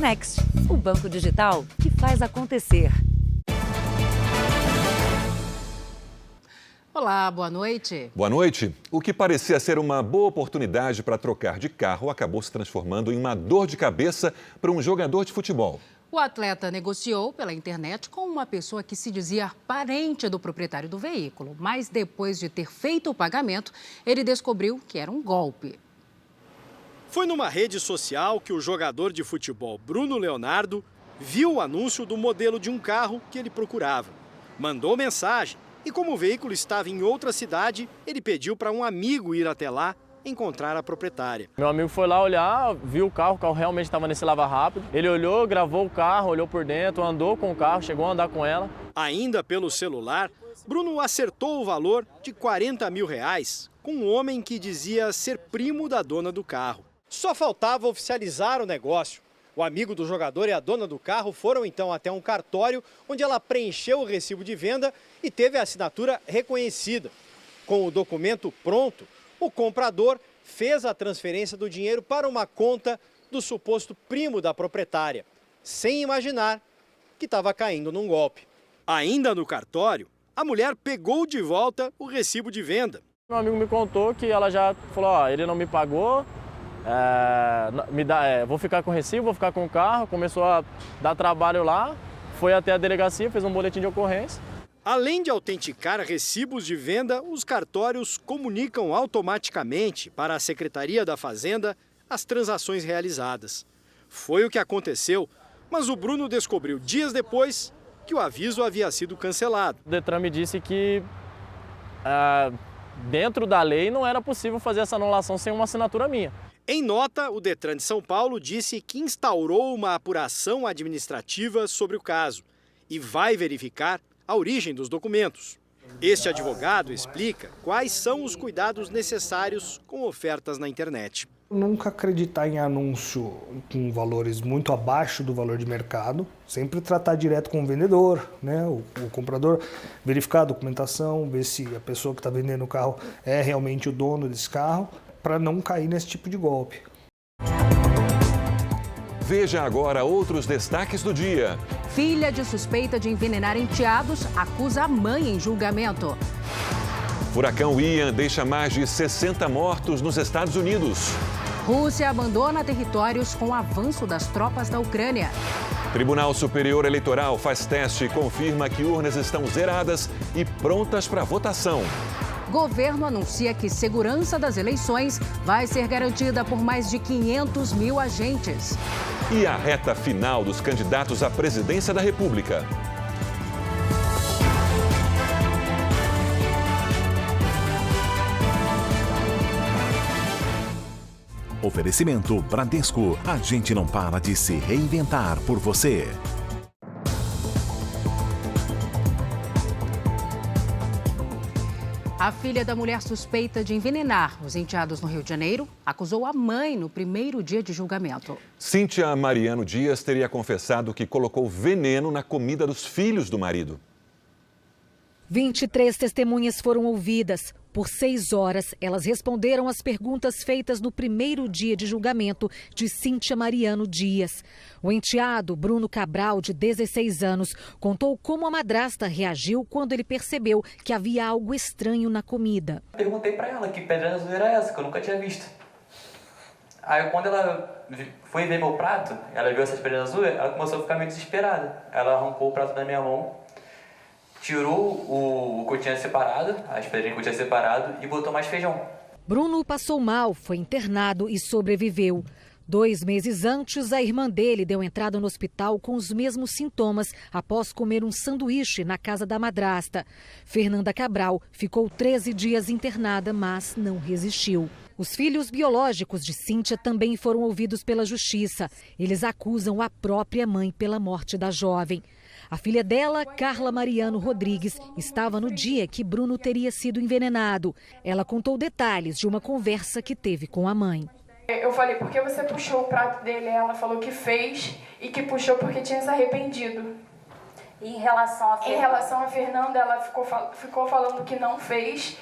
Next, o banco digital que faz acontecer. Olá, boa noite. Boa noite. O que parecia ser uma boa oportunidade para trocar de carro acabou se transformando em uma dor de cabeça para um jogador de futebol. O atleta negociou pela internet com uma pessoa que se dizia parente do proprietário do veículo, mas depois de ter feito o pagamento, ele descobriu que era um golpe. Foi numa rede social que o jogador de futebol Bruno Leonardo viu o anúncio do modelo de um carro que ele procurava. Mandou mensagem e, como o veículo estava em outra cidade, ele pediu para um amigo ir até lá encontrar a proprietária. Meu amigo foi lá olhar, viu o carro realmente estava nesse lava-rápido. Ele olhou, gravou o carro, olhou por dentro, andou com o carro, chegou a andar com ela. Ainda pelo celular, Bruno acertou o valor de R$40 mil com um homem que dizia ser primo da dona do carro. Só faltava oficializar o negócio. O amigo do jogador e a dona do carro foram então até um cartório onde ela preencheu o recibo de venda e teve a assinatura reconhecida. Com o documento pronto, o comprador fez a transferência do dinheiro para uma conta do suposto primo da proprietária, sem imaginar que estava caindo num golpe. Ainda no cartório, a mulher pegou de volta o recibo de venda. Meu amigo me contou que ela já falou, ele não me pagou, vou ficar com o recibo, vou ficar com o carro. Começou a dar trabalho lá, foi até a delegacia, fez um boletim de ocorrência. Além de autenticar recibos de venda, os cartórios comunicam automaticamente para a Secretaria da Fazenda as transações realizadas. Foi o que aconteceu, mas o Bruno descobriu dias depois que o aviso havia sido cancelado. O Detran me disse que dentro da lei não era possível fazer essa anulação sem uma assinatura minha. Em nota, o Detran de São Paulo disse que instaurou uma apuração administrativa sobre o caso e vai verificar a origem dos documentos. Este advogado explica quais são os cuidados necessários com ofertas na internet. Nunca acreditar em anúncio com valores muito abaixo do valor de mercado. Sempre tratar direto com o vendedor, né? o comprador, verificar a documentação, ver se a pessoa que está vendendo o carro é realmente o dono desse carro, para não cair nesse tipo de golpe. Veja agora outros destaques do dia. Filha de suspeita de envenenar enteados acusa a mãe em julgamento. Furacão Ian deixa mais de 60 mortos nos Estados Unidos. Rússia abandona territórios com o avanço das tropas da Ucrânia. Tribunal Superior Eleitoral faz teste e confirma que urnas estão zeradas e prontas para votação. Governo anuncia que segurança das eleições vai ser garantida por mais de 500 mil agentes. E a reta final dos candidatos à presidência da República. Oferecimento Bradesco. A gente não para de se reinventar por você. A filha da mulher suspeita de envenenar os enteados no Rio de Janeiro acusou a mãe no primeiro dia de julgamento. Cíntia Mariano Dias teria confessado que colocou veneno na comida dos filhos do marido. 23 testemunhas foram ouvidas. Por 6 horas, elas responderam às perguntas feitas no primeiro dia de julgamento de Cíntia Mariano Dias. O enteado, Bruno Cabral, de 16 anos, contou como a madrasta reagiu quando ele percebeu que havia algo estranho na comida. Perguntei para ela que pedra azul era essa, que eu nunca tinha visto. Aí quando ela foi ver meu prato, ela viu essas pedras azuis, ela começou a ficar meio desesperada. Ela arrancou o prato da minha mão, tirou o que eu tinha separado, as pedrinhas que eu tinha separado, e botou mais feijão. Bruno passou mal, foi internado e sobreviveu. 2 meses antes, a irmã dele deu entrada no hospital com os mesmos sintomas após comer um sanduíche na casa da madrasta. Fernanda Cabral ficou 13 dias internada, mas não resistiu. Os filhos biológicos de Cíntia também foram ouvidos pela justiça. Eles acusam a própria mãe pela morte da jovem. A filha dela, Carla Mariano Rodrigues, estava no dia que Bruno teria sido envenenado. Ela contou detalhes de uma conversa que teve com a mãe. Eu falei, por que você puxou o prato dele? Ela falou que fez e que puxou porque tinha se arrependido. Em relação a Fernanda? Em relação a Fernanda, ela ficou falando que não fez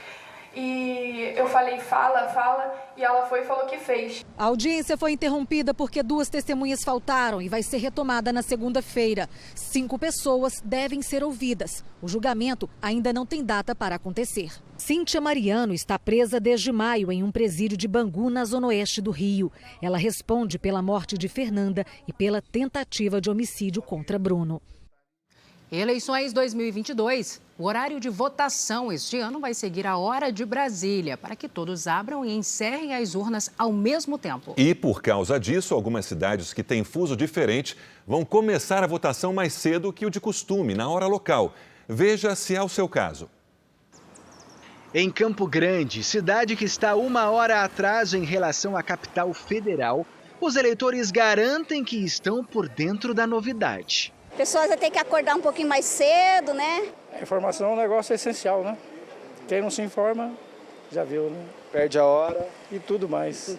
E eu falei, fala, e ela foi e falou que fez. A audiência foi interrompida porque 2 testemunhas faltaram e vai ser retomada na segunda-feira. 5 pessoas devem ser ouvidas. O julgamento ainda não tem data para acontecer. Cíntia Mariano está presa desde maio em um presídio de Bangu, na zona oeste do Rio. Ela responde pela morte de Fernanda e pela tentativa de homicídio contra Bruno. Eleições 2022. O horário de votação este ano vai seguir a hora de Brasília, para que todos abram e encerrem as urnas ao mesmo tempo. E por causa disso, algumas cidades que têm fuso diferente vão começar a votação mais cedo que o de costume, na hora local. Veja se é o seu caso. Em Campo Grande, cidade que está 1 hora atrás em relação à capital federal, os eleitores garantem que estão por dentro da novidade. Pessoas vão ter que acordar um pouquinho mais cedo, né? A informação é um negócio essencial, né? Quem não se informa, já viu, né? Perde a hora e tudo mais.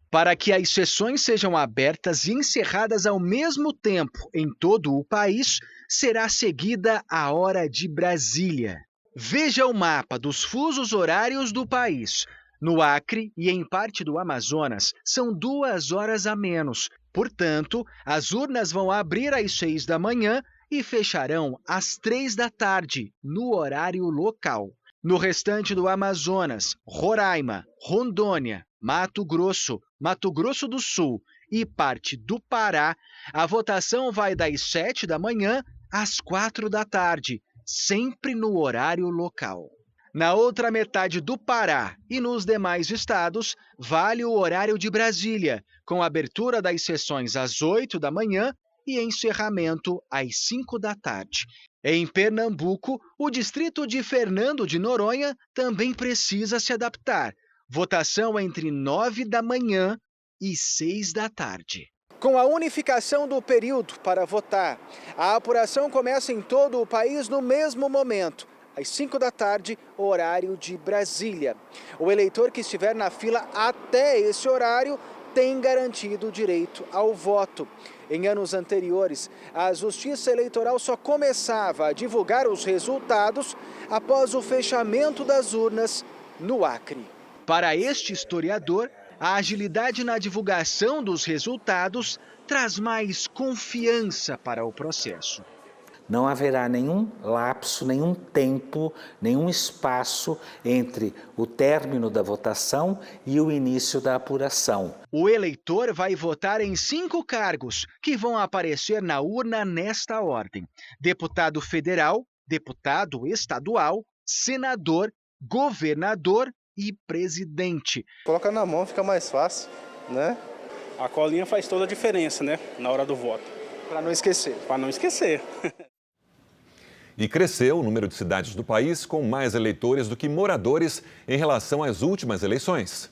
Para que as sessões sejam abertas e encerradas ao mesmo tempo em todo o país, será seguida a hora de Brasília. Veja o mapa dos fusos horários do país. No Acre e em parte do Amazonas, são 2 horas a menos. Portanto, as urnas vão abrir às 6 da manhã e fecharão às 3 da tarde, no horário local. No restante do Amazonas, Roraima, Rondônia, Mato Grosso do Sul e parte do Pará, a votação vai das 7 da manhã às 4 da tarde, sempre no horário local. Na outra metade do Pará e nos demais estados, vale o horário de Brasília, com abertura das sessões às 8 da manhã e encerramento às 5 da tarde. Em Pernambuco, o distrito de Fernando de Noronha também precisa se adaptar. Votação entre 9 da manhã e 6 da tarde. Com a unificação do período para votar, a apuração começa em todo o país no mesmo momento, às 5 da tarde, horário de Brasília. O eleitor que estiver na fila até esse horário tem garantido o direito ao voto. Em anos anteriores, a Justiça Eleitoral só começava a divulgar os resultados após o fechamento das urnas no Acre. Para este historiador, a agilidade na divulgação dos resultados traz mais confiança para o processo. Não haverá nenhum lapso, nenhum tempo, nenhum espaço entre o término da votação e o início da apuração. O eleitor vai votar em 5 cargos que vão aparecer na urna nesta ordem: deputado federal, deputado estadual, senador, governador e presidente. Coloca na mão, fica mais fácil, né? A colinha faz toda a diferença, né? Na hora do voto. Para não esquecer. Para não esquecer. E cresceu o número de cidades do país com mais eleitores do que moradores em relação às últimas eleições.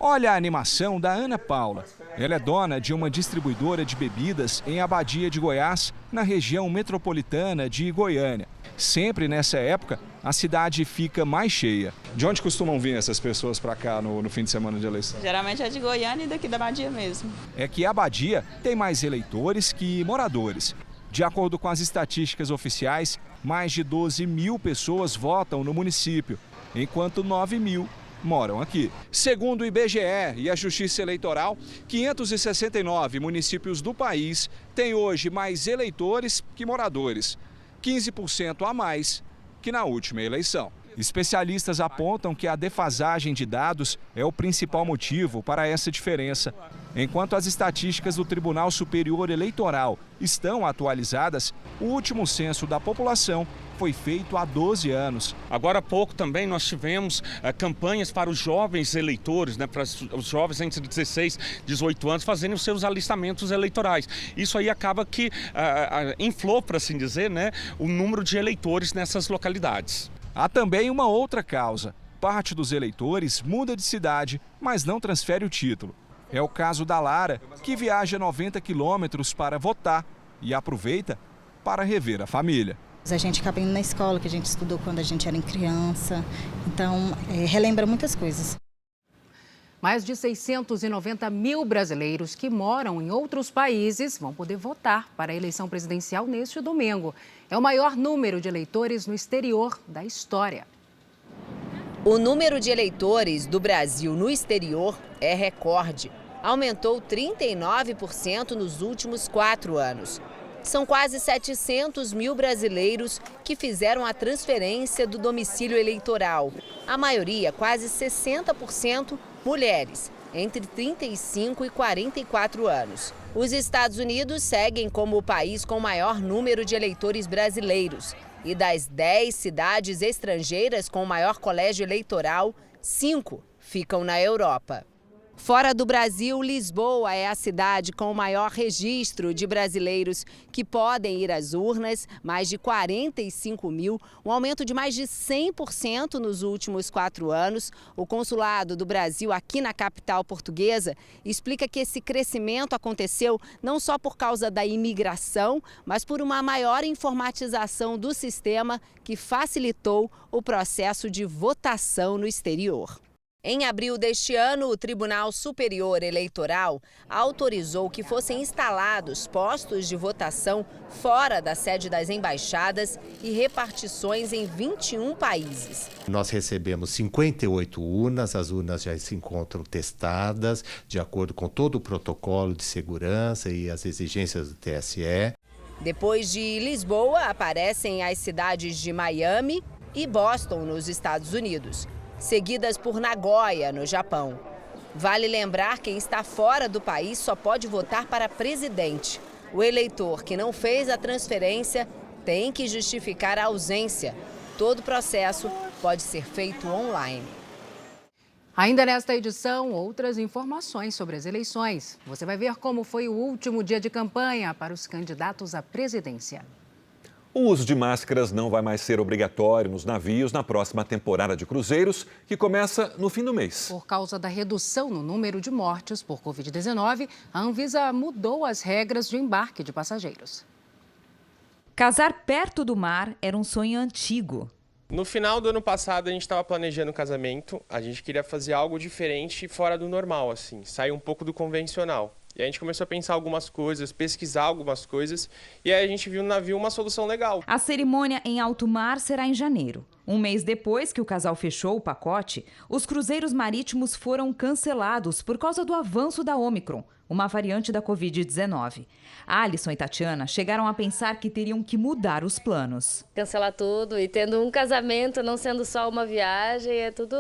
Olha a animação da Ana Paula. Ela é dona de uma distribuidora de bebidas em Abadia de Goiás, na região metropolitana de Goiânia. Sempre nessa época, a cidade fica mais cheia. De onde costumam vir essas pessoas para cá no fim de semana de eleição? Geralmente é de Goiânia e daqui da Abadia mesmo. É que Abadia tem mais eleitores que moradores. De acordo com as estatísticas oficiais, mais de 12 mil pessoas votam no município, enquanto 9 mil moram aqui. Segundo o IBGE e a Justiça Eleitoral, 569 municípios do país têm hoje mais eleitores que moradores, 15% a mais que na última eleição. Especialistas apontam que a defasagem de dados é o principal motivo para essa diferença. Enquanto as estatísticas do Tribunal Superior Eleitoral estão atualizadas, o último censo da população foi feito há 12 anos. Agora há pouco também nós tivemos campanhas para os jovens eleitores, né, para os jovens entre 16 e 18 anos fazerem os seus alistamentos eleitorais. Isso aí acaba que inflou, por assim dizer, né, o número de eleitores nessas localidades. Há também uma outra causa. Parte dos eleitores muda de cidade, mas não transfere o título. É o caso da Lara, que viaja 90 quilômetros para votar e aproveita para rever a família. A gente acaba indo na escola, que a gente estudou quando a gente era criança, então relembra muitas coisas. Mais de 690 mil brasileiros que moram em outros países vão poder votar para a eleição presidencial neste domingo. É o maior número de eleitores no exterior da história. O número de eleitores do Brasil no exterior é recorde. Aumentou 39% nos últimos 4 anos. São quase 700 mil brasileiros que fizeram a transferência do domicílio eleitoral. A maioria, quase 60%, mulheres, entre 35 e 44 anos. Os Estados Unidos seguem como o país com o maior número de eleitores brasileiros. E das 10 cidades estrangeiras com o maior colégio eleitoral, 5 ficam na Europa. Fora do Brasil, Lisboa é a cidade com o maior registro de brasileiros que podem ir às urnas, mais de 45 mil, um aumento de mais de 100% nos últimos 4 anos. O Consulado do Brasil aqui na capital portuguesa explica que esse crescimento aconteceu não só por causa da imigração, mas por uma maior informatização do sistema que facilitou o processo de votação no exterior. Em abril deste ano, o Tribunal Superior Eleitoral autorizou que fossem instalados postos de votação fora da sede das embaixadas e repartições em 21 países. Nós recebemos 58 urnas, as urnas já se encontram testadas, de acordo com todo o protocolo de segurança e as exigências do TSE. Depois de Lisboa, aparecem as cidades de Miami e Boston, nos Estados Unidos, seguidas por Nagoya, no Japão. Vale lembrar que quem está fora do país só pode votar para presidente. O eleitor que não fez a transferência tem que justificar a ausência. Todo o processo pode ser feito online. Ainda nesta edição, outras informações sobre as eleições. Você vai ver como foi o último dia de campanha para os candidatos à presidência. O uso de máscaras não vai mais ser obrigatório nos navios na próxima temporada de cruzeiros, que começa no fim do mês. Por causa da redução no número de mortes por Covid-19, a Anvisa mudou as regras de embarque de passageiros. Casar perto do mar era um sonho antigo. No final do ano passado, a gente estava planejando o casamento. A gente queria fazer algo diferente fora do normal, assim, sair um pouco do convencional. E a gente começou a pensar algumas coisas, pesquisar algumas coisas, e aí a gente viu no navio uma solução legal. A cerimônia em alto mar será em janeiro. Um mês depois que o casal fechou o pacote, os cruzeiros marítimos foram cancelados por causa do avanço da Ômicron, uma variante da Covid-19. Alisson e Tatiana chegaram a pensar que teriam que mudar os planos. Cancelar tudo e tendo um casamento, não sendo só uma viagem, é tudo,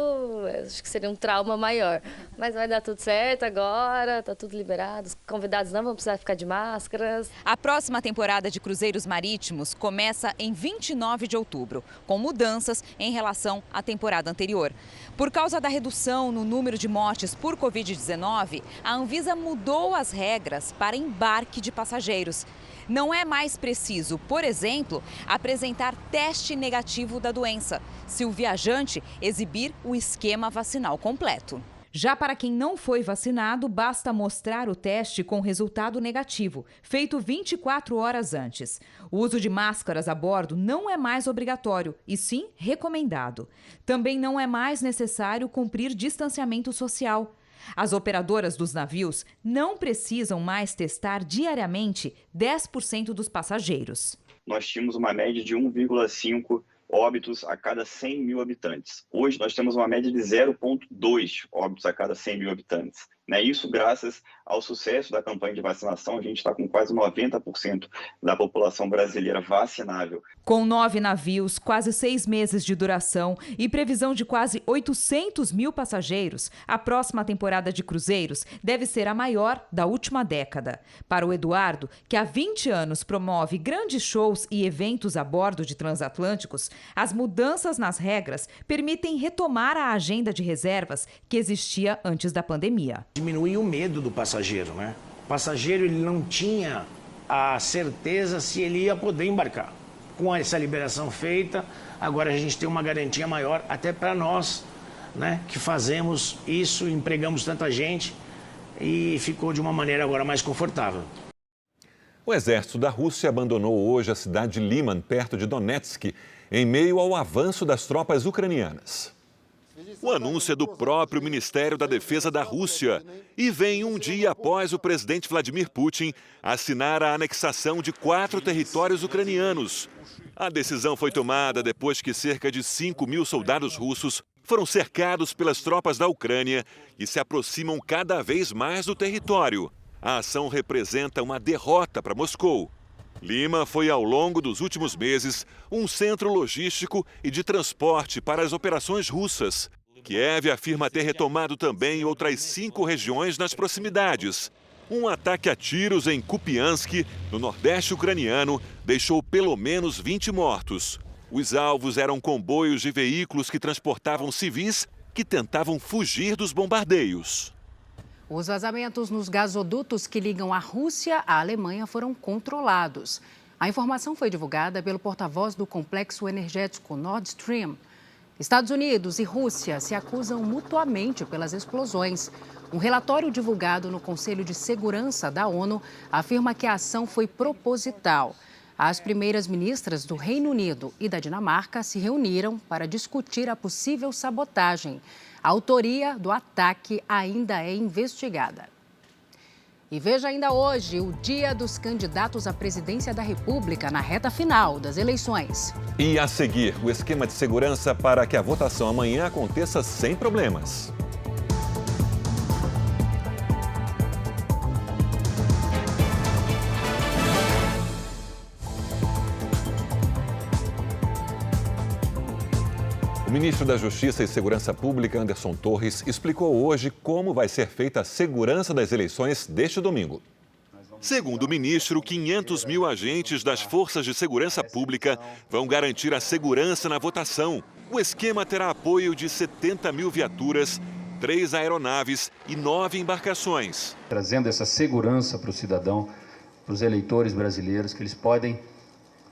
acho que seria um trauma maior. Mas vai dar tudo certo agora, tá tudo liberado, os convidados não vão precisar ficar de máscaras. A próxima temporada de cruzeiros marítimos começa em 29 de outubro, com mudanças em relação à temporada anterior. Por causa da redução no número de mortes por Covid-19, a Anvisa mudou as regras para embarque de passageiros. Não é mais preciso, por exemplo, apresentar teste negativo da doença, se o viajante exibir o esquema vacinal completo. Já para quem não foi vacinado, basta mostrar o teste com resultado negativo, feito 24 horas antes. O uso de máscaras a bordo não é mais obrigatório, e sim recomendado. Também não é mais necessário cumprir distanciamento social. As operadoras dos navios não precisam mais testar diariamente 10% dos passageiros. Nós tínhamos uma média de 1,5 óbitos a cada 100 mil habitantes. Hoje nós temos uma média de 0,2 óbitos a cada 100 mil habitantes. Isso graças ao sucesso da campanha de vacinação, a gente está com quase 90% da população brasileira vacinável. Com 9 navios, quase 6 meses de duração e previsão de quase 800 mil passageiros, a próxima temporada de cruzeiros deve ser a maior da última década. Para o Eduardo, que há 20 anos promove grandes shows e eventos a bordo de transatlânticos, as mudanças nas regras permitem retomar a agenda de reservas que existia antes da pandemia. Diminuiu o medo do passageiro, né? O passageiro ele não tinha a certeza se ele ia poder embarcar. Com essa liberação feita, agora a gente tem uma garantia maior, até para nós, né, que fazemos isso, empregamos tanta gente e ficou de uma maneira agora mais confortável. O exército da Rússia abandonou hoje a cidade de Liman, perto de Donetsk, em meio ao avanço das tropas ucranianas. O anúncio é do próprio Ministério da Defesa da Rússia e vem um dia após o presidente Vladimir Putin assinar a anexação de 4 territórios ucranianos. A decisão foi tomada depois que cerca de 5 mil soldados russos foram cercados pelas tropas da Ucrânia e se aproximam cada vez mais do território. A ação representa uma derrota para Moscou. Lima foi, ao longo dos últimos meses, um centro logístico e de transporte para as operações russas. Kiev afirma ter retomado também outras 5 regiões nas proximidades. Um ataque a tiros em Kupiansk, no nordeste ucraniano, deixou pelo menos 20 mortos. Os alvos eram comboios de veículos que transportavam civis que tentavam fugir dos bombardeios. Os vazamentos nos gasodutos que ligam a Rússia à Alemanha foram controlados. A informação foi divulgada pelo porta-voz do complexo energético Nord Stream. Estados Unidos e Rússia se acusam mutuamente pelas explosões. Um relatório divulgado no Conselho de Segurança da ONU afirma que a ação foi proposital. As primeiras ministras do Reino Unido e da Dinamarca se reuniram para discutir a possível sabotagem. A autoria do ataque ainda é investigada. E veja ainda hoje o dia dos candidatos à presidência da República na reta final das eleições. E a seguir, o esquema de segurança para que a votação amanhã aconteça sem problemas. O ministro da Justiça e Segurança Pública, Anderson Torres, explicou hoje como vai ser feita a segurança das eleições deste domingo. Segundo o ministro, 500 mil agentes das Forças de Segurança Pública vão garantir a segurança na votação. O esquema terá apoio de 70 mil viaturas, 3 aeronaves e 9 embarcações. Trazendo essa segurança para o cidadão, para os eleitores brasileiros, que eles podem,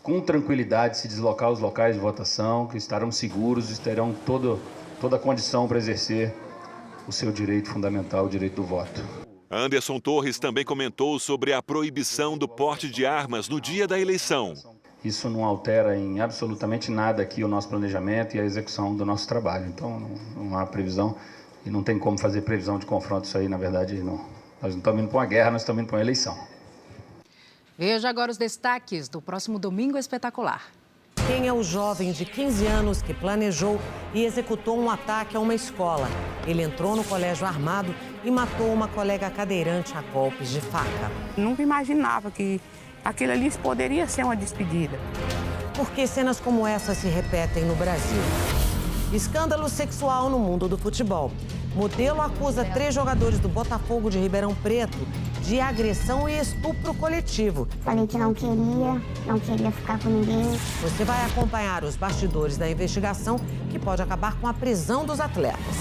com tranquilidade, se deslocar aos locais de votação, que estarão seguros e terão toda a condição para exercer o seu direito fundamental, o direito do voto. Anderson Torres também comentou sobre a proibição do porte de armas no dia da eleição. Isso não altera em absolutamente nada aqui o nosso planejamento e a execução do nosso trabalho. Então, não há previsão e não tem como fazer previsão de confronto. Isso aí, na verdade, não. Nós não estamos indo para uma guerra, nós estamos indo para uma eleição. Veja agora os destaques do próximo Domingo Espetacular. Quem é o jovem de 15 anos que planejou e executou um ataque a uma escola? Ele entrou no colégio armado e matou uma colega cadeirante a golpes de faca. Nunca imaginava que aquilo ali poderia ser uma despedida. Por que cenas como essa se repetem no Brasil? Escândalo sexual no mundo do futebol. Modelo acusa 3 jogadores do Botafogo de Ribeirão Preto de agressão e estupro coletivo. Falei que não queria ficar com ninguém. Você vai acompanhar os bastidores da investigação que pode acabar com a prisão dos atletas.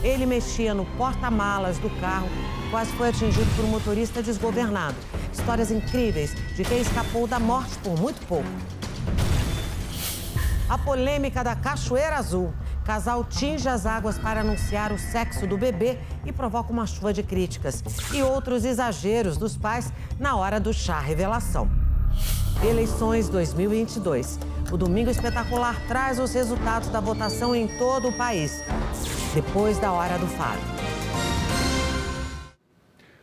Ele mexia no porta-malas do carro, quase foi atingido por um motorista desgovernado. Histórias incríveis de quem escapou da morte por muito pouco. A polêmica da Cachoeira Azul. Casal tinge as águas para anunciar o sexo do bebê e provoca uma chuva de críticas. E outros exageros dos pais na hora do chá revelação. Eleições 2022. O Domingo Espetacular traz os resultados da votação em todo o país. Depois da Hora do Faro.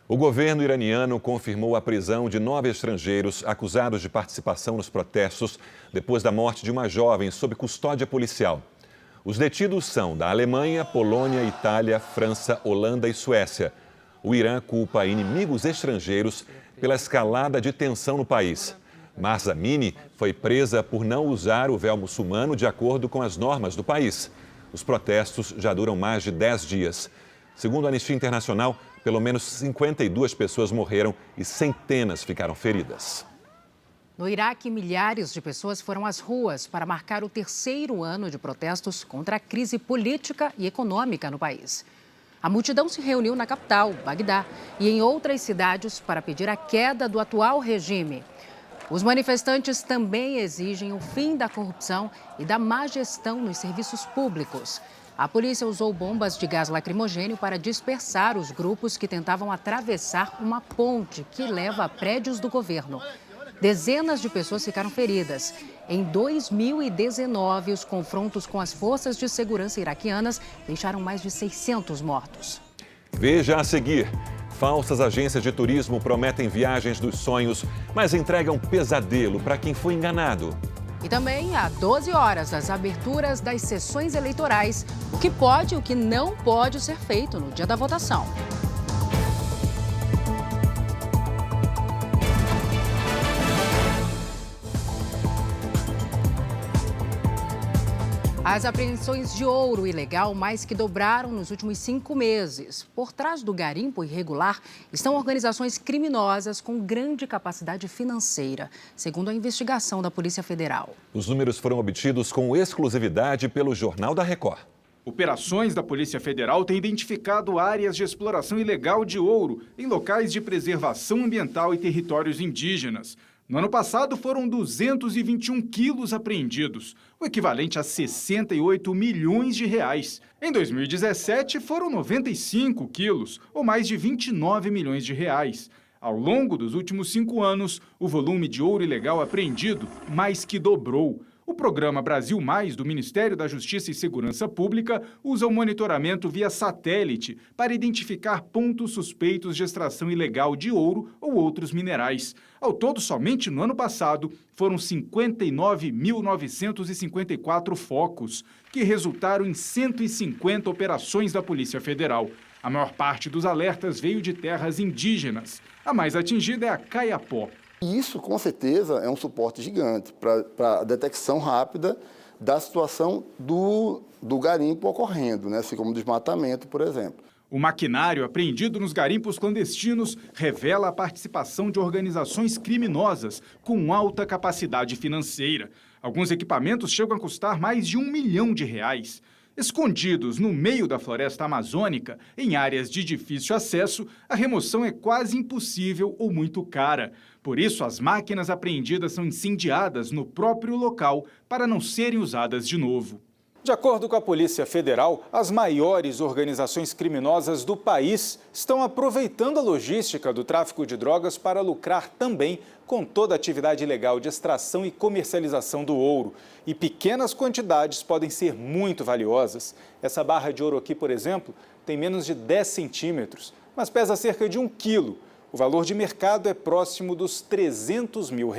O governo iraniano confirmou a prisão de 9 estrangeiros acusados de participação nos protestos depois da morte de uma jovem sob custódia policial. Os detidos são da Alemanha, Polônia, Itália, França, Holanda e Suécia. O Irã culpa inimigos estrangeiros pela escalada de tensão no país. Mahsa Amini foi presa por não usar o véu muçulmano de acordo com as normas do país. Os protestos já duram mais de 10 dias. Segundo a Anistia Internacional, pelo menos 52 pessoas morreram e centenas ficaram feridas. No Iraque, milhares de pessoas foram às ruas para marcar o 3º ano de protestos contra a crise política e econômica no país. A multidão se reuniu na capital, Bagdá, e em outras cidades para pedir a queda do atual regime. Os manifestantes também exigem o fim da corrupção e da má gestão nos serviços públicos. A polícia usou bombas de gás lacrimogênio para dispersar os grupos que tentavam atravessar uma ponte que leva a prédios do governo. Dezenas de pessoas ficaram feridas. Em 2019, os confrontos com as forças de segurança iraquianas deixaram mais de 600 mortos. Veja a seguir. Falsas agências de turismo prometem viagens dos sonhos, mas entregam pesadelo para quem foi enganado. E também há 12 horas as aberturas das sessões eleitorais, o que pode e o que não pode ser feito no dia da votação. As apreensões de ouro ilegal mais que dobraram nos últimos 5 meses. Por trás do garimpo irregular estão organizações criminosas com grande capacidade financeira, segundo a investigação da Polícia Federal. Os números foram obtidos com exclusividade pelo Jornal da Record. Operações da Polícia Federal têm identificado áreas de exploração ilegal de ouro em locais de preservação ambiental e territórios indígenas. No ano passado, foram 221 quilos apreendidos, o equivalente a 68 milhões de reais. Em 2017, foram 95 quilos, ou mais de 29 milhões de reais. Ao longo dos últimos 5 anos, o volume de ouro ilegal apreendido mais que dobrou. O programa Brasil Mais, do Ministério da Justiça e Segurança Pública, usa o monitoramento via satélite para identificar pontos suspeitos de extração ilegal de ouro ou outros minerais. Ao todo, somente no ano passado, foram 59.954 focos, que resultaram em 150 operações da Polícia Federal. A maior parte dos alertas veio de terras indígenas. A mais atingida é a Caiapó. E isso, com certeza, é um suporte gigante para a detecção rápida da situação do garimpo ocorrendo, né? Assim como o desmatamento, por exemplo. O maquinário apreendido nos garimpos clandestinos revela a participação de organizações criminosas com alta capacidade financeira. Alguns equipamentos chegam a custar mais de R$1 milhão. Escondidos no meio da floresta amazônica, em áreas de difícil acesso, a remoção é quase impossível ou muito cara. Por isso, as máquinas apreendidas são incendiadas no próprio local para não serem usadas de novo. De acordo com a Polícia Federal, as maiores organizações criminosas do país estão aproveitando a logística do tráfico de drogas para lucrar também com toda a atividade ilegal de extração e comercialização do ouro. E pequenas quantidades podem ser muito valiosas. Essa barra de ouro aqui, por exemplo, tem menos de 10 centímetros, mas pesa cerca de 1 quilo. O valor de mercado é próximo dos R$300 mil.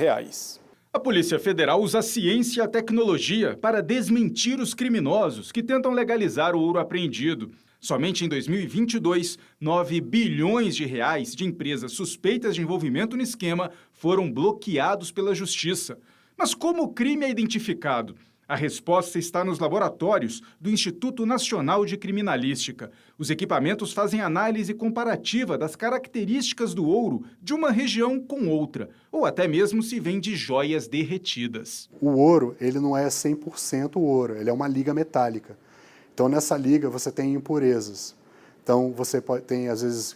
A Polícia Federal usa a ciência e a tecnologia para desmentir os criminosos que tentam legalizar o ouro apreendido. Somente em 2022, 9 bilhões de reais de empresas suspeitas de envolvimento no esquema foram bloqueados pela Justiça. Mas como o crime é identificado? A resposta está nos laboratórios do Instituto Nacional de Criminalística. Os equipamentos fazem análise comparativa das características do ouro de uma região com outra, ou até mesmo se vem de joias derretidas. O ouro, ele não é 100% ouro, ele é uma liga metálica. Então, nessa liga, você tem impurezas. Então, você tem, às vezes,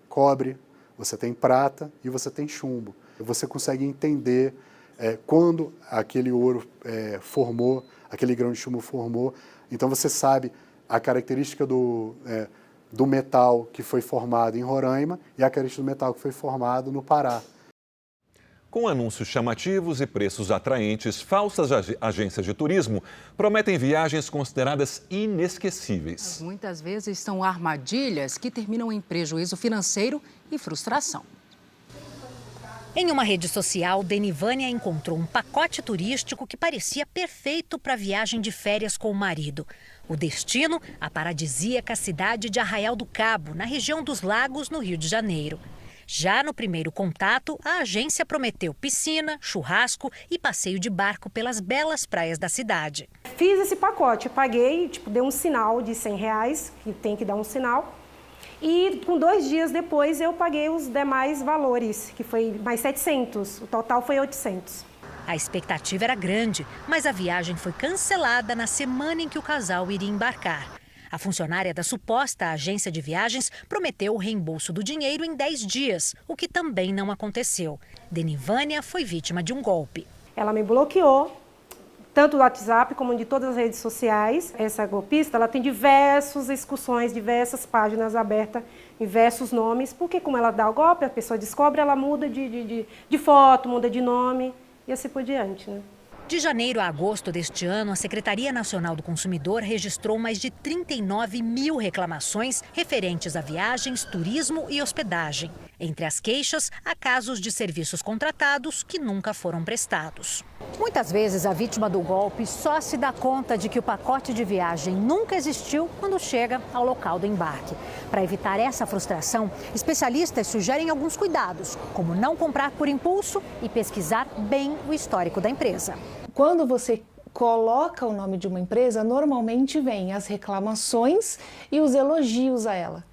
cobre, você tem prata e você tem chumbo. Você consegue entender quando aquele ouro formou, aquele grão de chumbo formou. Então, você sabe a característica do metal que foi formado em Roraima e a característica do metal que foi formado no Pará. Com anúncios chamativos e preços atraentes, falsas agências de turismo prometem viagens consideradas inesquecíveis. Muitas vezes são armadilhas que terminam em prejuízo financeiro e frustração. Em uma rede social, Denivânia encontrou um pacote turístico que parecia perfeito para a viagem de férias com o marido. O destino, a paradisíaca cidade de Arraial do Cabo, na região dos Lagos, no Rio de Janeiro. Já no primeiro contato, a agência prometeu piscina, churrasco e passeio de barco pelas belas praias da cidade. Fiz esse pacote, paguei, dei um sinal de R$100, que tem que dar um sinal. E com 2 dias depois eu paguei os demais valores, que foi mais 700, o total foi 800. A expectativa era grande, mas a viagem foi cancelada na semana em que o casal iria embarcar. A funcionária da suposta agência de viagens prometeu o reembolso do dinheiro em 10 dias, o que também não aconteceu. Denivânia foi vítima de um golpe. Ela me bloqueou, tanto do WhatsApp como de todas as redes sociais. Essa golpista, ela tem diversas excursões, diversas páginas abertas, diversos nomes, porque como ela dá o golpe, a pessoa descobre, ela muda de foto, muda de nome e assim por diante, né? De janeiro a agosto deste ano, a Secretaria Nacional do Consumidor registrou mais de 39 mil reclamações referentes a viagens, turismo e hospedagem. Entre as queixas, há casos de serviços contratados que nunca foram prestados. Muitas vezes a vítima do golpe só se dá conta de que o pacote de viagem nunca existiu quando chega ao local do embarque. Para evitar essa frustração, especialistas sugerem alguns cuidados, como não comprar por impulso e pesquisar bem o histórico da empresa. Quando você coloca o nome de uma empresa, normalmente vem as reclamações e os elogios a ela.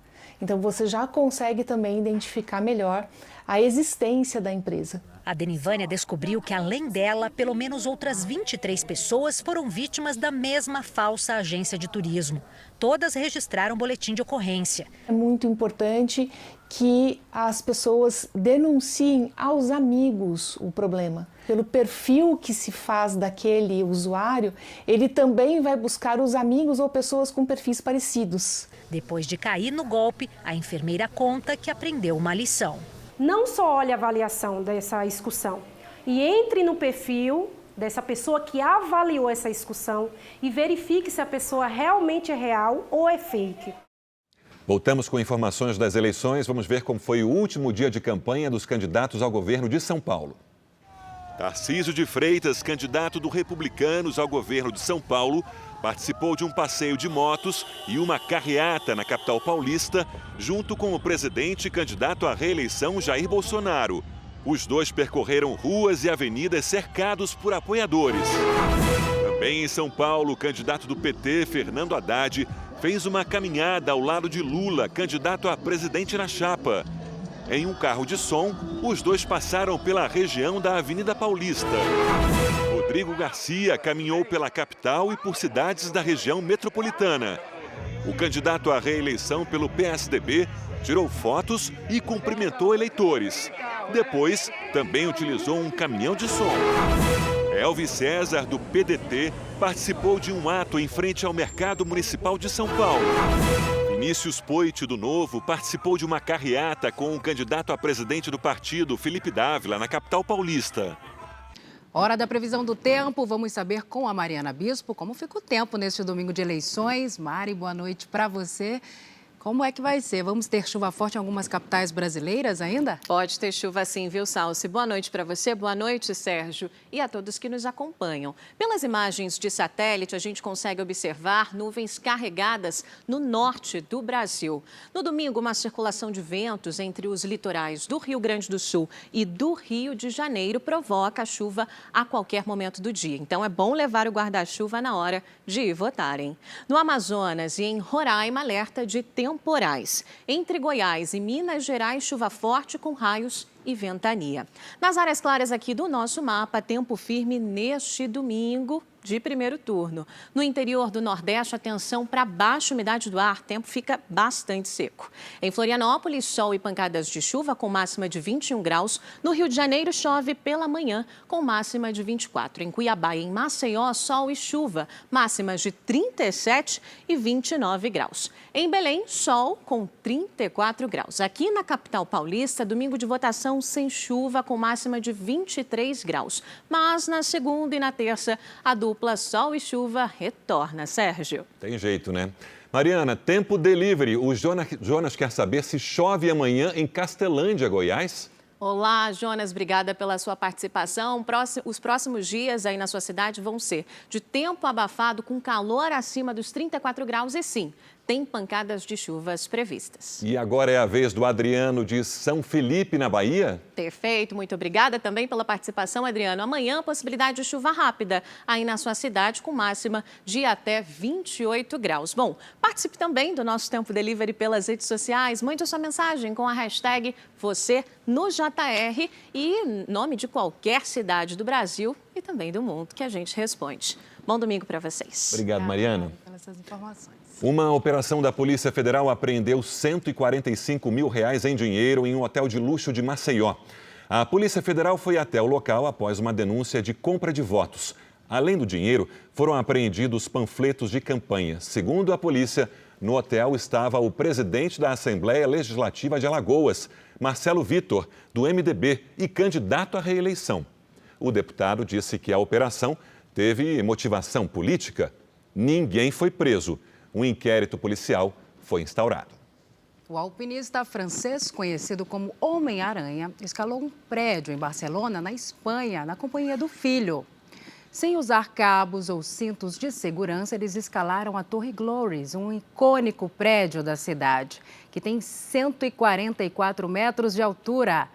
Então você já consegue também identificar melhor a existência da empresa. A Denivânia descobriu que, além dela, pelo menos outras 23 pessoas foram vítimas da mesma falsa agência de turismo. Todas registraram boletim de ocorrência. É muito importante que as pessoas denunciem aos amigos o problema. Pelo perfil que se faz daquele usuário, ele também vai buscar os amigos ou pessoas com perfis parecidos. Depois de cair no golpe, a enfermeira conta que aprendeu uma lição. Não só olhe a avaliação dessa excursão e entre no perfil dessa pessoa que avaliou essa excursão e verifique se a pessoa realmente é real ou é fake. Voltamos com informações das eleições. Vamos ver como foi o último dia de campanha dos candidatos ao governo de São Paulo. Tarcísio de Freitas, candidato do Republicanos ao governo de São Paulo, participou de um passeio de motos e uma carreata na capital paulista, junto com o presidente e candidato à reeleição Jair Bolsonaro. Os dois percorreram ruas e avenidas cercados por apoiadores. Também em São Paulo, o candidato do PT, Fernando Haddad, fez uma caminhada ao lado de Lula, candidato a presidente na chapa. Em um carro de som, os dois passaram pela região da Avenida Paulista. Rodrigo Garcia caminhou pela capital e por cidades da região metropolitana. O candidato à reeleição pelo PSDB tirou fotos e cumprimentou eleitores. Depois, também utilizou um caminhão de som. Elvis César, do PDT, participou de um ato em frente ao Mercado Municipal de São Paulo. Vinícius Poit, do Novo, participou de uma carreata com o candidato a presidente do partido, Felipe Dávila, na capital paulista. Hora da previsão do tempo. Vamos saber com a Mariana Bispo como fica o tempo neste domingo de eleições. Mari, boa noite para você. Como é que vai ser? Vamos ter chuva forte em algumas capitais brasileiras ainda? Pode ter chuva sim, viu, Salsi? Boa noite para você, boa noite, Sérgio, e a todos que nos acompanham. Pelas imagens de satélite, a gente consegue observar nuvens carregadas no norte do Brasil. No domingo, uma circulação de ventos entre os litorais do Rio Grande do Sul e do Rio de Janeiro provoca chuva a qualquer momento do dia. Então, é bom levar o guarda-chuva na hora de ir votarem. No Amazonas e em Roraima, alerta de temporais. Entre Goiás e Minas Gerais, chuva forte com raios e ventania. Nas áreas claras aqui do nosso mapa, tempo firme neste domingo de primeiro turno. No interior do Nordeste, atenção para baixa umidade do ar, tempo fica bastante seco. Em Florianópolis, sol e pancadas de chuva com máxima de 21 graus. No Rio de Janeiro, chove pela manhã com máxima de 24. Em Cuiabá e em Maceió, sol e chuva, máximas de 37 e 29 graus. Em Belém, sol com 34 graus. Aqui na capital paulista, domingo de votação sem chuva com máxima de 23 graus. Mas na segunda e na terça, a dupla sol e chuva retorna. Sérgio. Tem jeito, né? Mariana, tempo delivery. O Jonas quer saber se chove amanhã em Castelândia, Goiás. Olá, Jonas, obrigada pela sua participação. Os próximos dias aí na sua cidade vão ser de tempo abafado com calor acima dos 34 graus e sim, tem pancadas de chuvas previstas. E agora é a vez do Adriano de São Felipe, na Bahia? Perfeito, muito obrigada também pela participação, Adriano. Amanhã, possibilidade de chuva rápida aí na sua cidade, com máxima de até 28 graus. Bom, participe também do nosso Tempo Delivery pelas redes sociais. Mande a sua mensagem com a hashtag #VocêNoJR e nome de qualquer cidade do Brasil e também do mundo que a gente responde. Bom domingo para vocês. Obrigado, Mariana. Pelas suas informações. Uma operação da Polícia Federal apreendeu R$145 mil em dinheiro em um hotel de luxo de Maceió. A Polícia Federal foi até o local após uma denúncia de compra de votos. Além do dinheiro, foram apreendidos panfletos de campanha. Segundo a polícia, no hotel estava o presidente da Assembleia Legislativa de Alagoas, Marcelo Vitor, do MDB e candidato à reeleição. O deputado disse que a operação teve motivação política. Ninguém foi preso. Um inquérito policial foi instaurado. O alpinista francês, conhecido como Homem-Aranha, escalou um prédio em Barcelona, na Espanha, na companhia do filho. Sem usar cabos ou cintos de segurança, eles escalaram a Torre Glóris, um icônico prédio da cidade, que tem 144 metros de altura.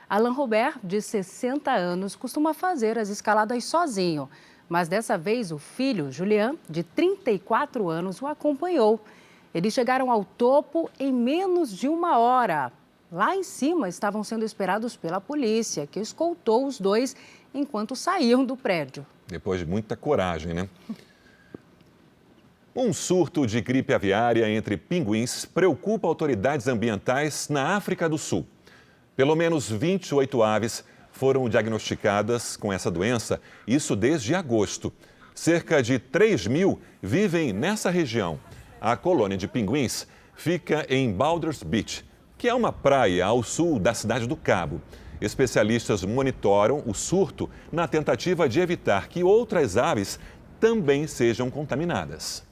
Alain Robert, de 60 anos, costuma fazer as escaladas sozinho. Mas dessa vez o filho, Julian, de 34 anos, o acompanhou. Eles chegaram ao topo em menos de 1 hora. Lá em cima estavam sendo esperados pela polícia, que escoltou os dois enquanto saíam do prédio. Depois de muita coragem, né? Um surto de gripe aviária entre pinguins preocupa autoridades ambientais na África do Sul. Pelo menos 28 aves foram diagnosticadas com essa doença, isso desde agosto. Cerca de 3.000 vivem nessa região. A colônia de pinguins fica em Baldur's Beach, que é uma praia ao sul da cidade do Cabo. Especialistas monitoram o surto na tentativa de evitar que outras aves também sejam contaminadas.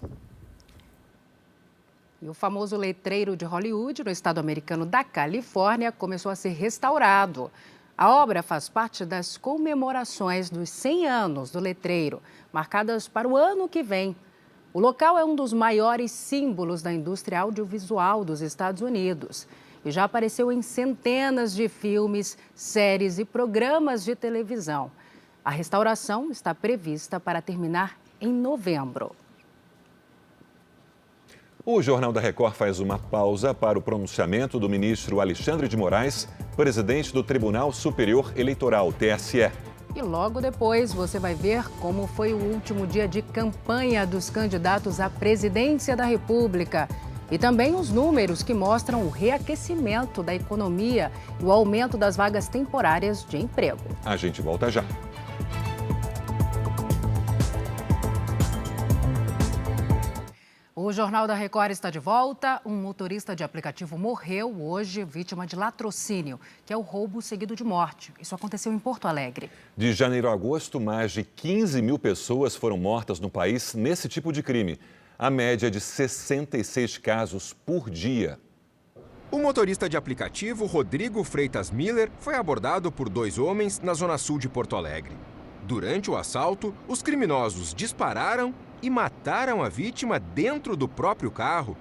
E o famoso letreiro de Hollywood, no estado americano da Califórnia, começou a ser restaurado. A obra faz parte das comemorações dos 100 anos do letreiro, marcadas para o ano que vem. O local é um dos maiores símbolos da indústria audiovisual dos Estados Unidos e já apareceu em centenas de filmes, séries e programas de televisão. A restauração está prevista para terminar em novembro. O Jornal da Record faz uma pausa para o pronunciamento do ministro Alexandre de Moraes, presidente do Tribunal Superior Eleitoral, TSE. E logo depois você vai ver como foi o último dia de campanha dos candidatos à presidência da República. E também os números que mostram o reaquecimento da economia e o aumento das vagas temporárias de emprego. A gente volta já. O Jornal da Record está de volta. Um motorista de aplicativo morreu hoje, vítima de latrocínio, que é o roubo seguido de morte. Isso aconteceu em Porto Alegre. De janeiro a agosto, mais de 15.000 pessoas foram mortas no país nesse tipo de crime. A média é de 66 casos por dia. O motorista de aplicativo Rodrigo Freitas Miller foi abordado por 2 homens na zona sul de Porto Alegre. Durante o assalto, os criminosos dispararam e mataram a vítima dentro do próprio carro.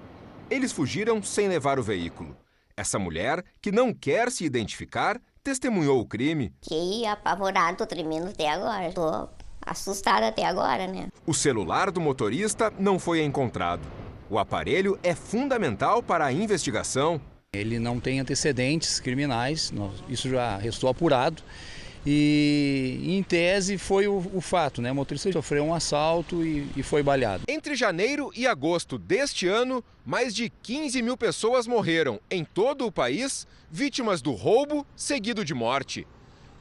Eles fugiram sem levar o veículo. Essa mulher, que não quer se identificar, testemunhou o crime. Fiquei apavorado, tô tremendo até agora. Tô assustada até agora, né? O celular do motorista não foi encontrado. O aparelho é fundamental para a investigação. Ele não tem antecedentes criminais, isso já restou apurado. E, em tese, foi o fato, né? O motorista sofreu um assalto e foi baleado. Entre janeiro e agosto deste ano, mais de 15.000 pessoas morreram em todo o país, vítimas do roubo seguido de morte.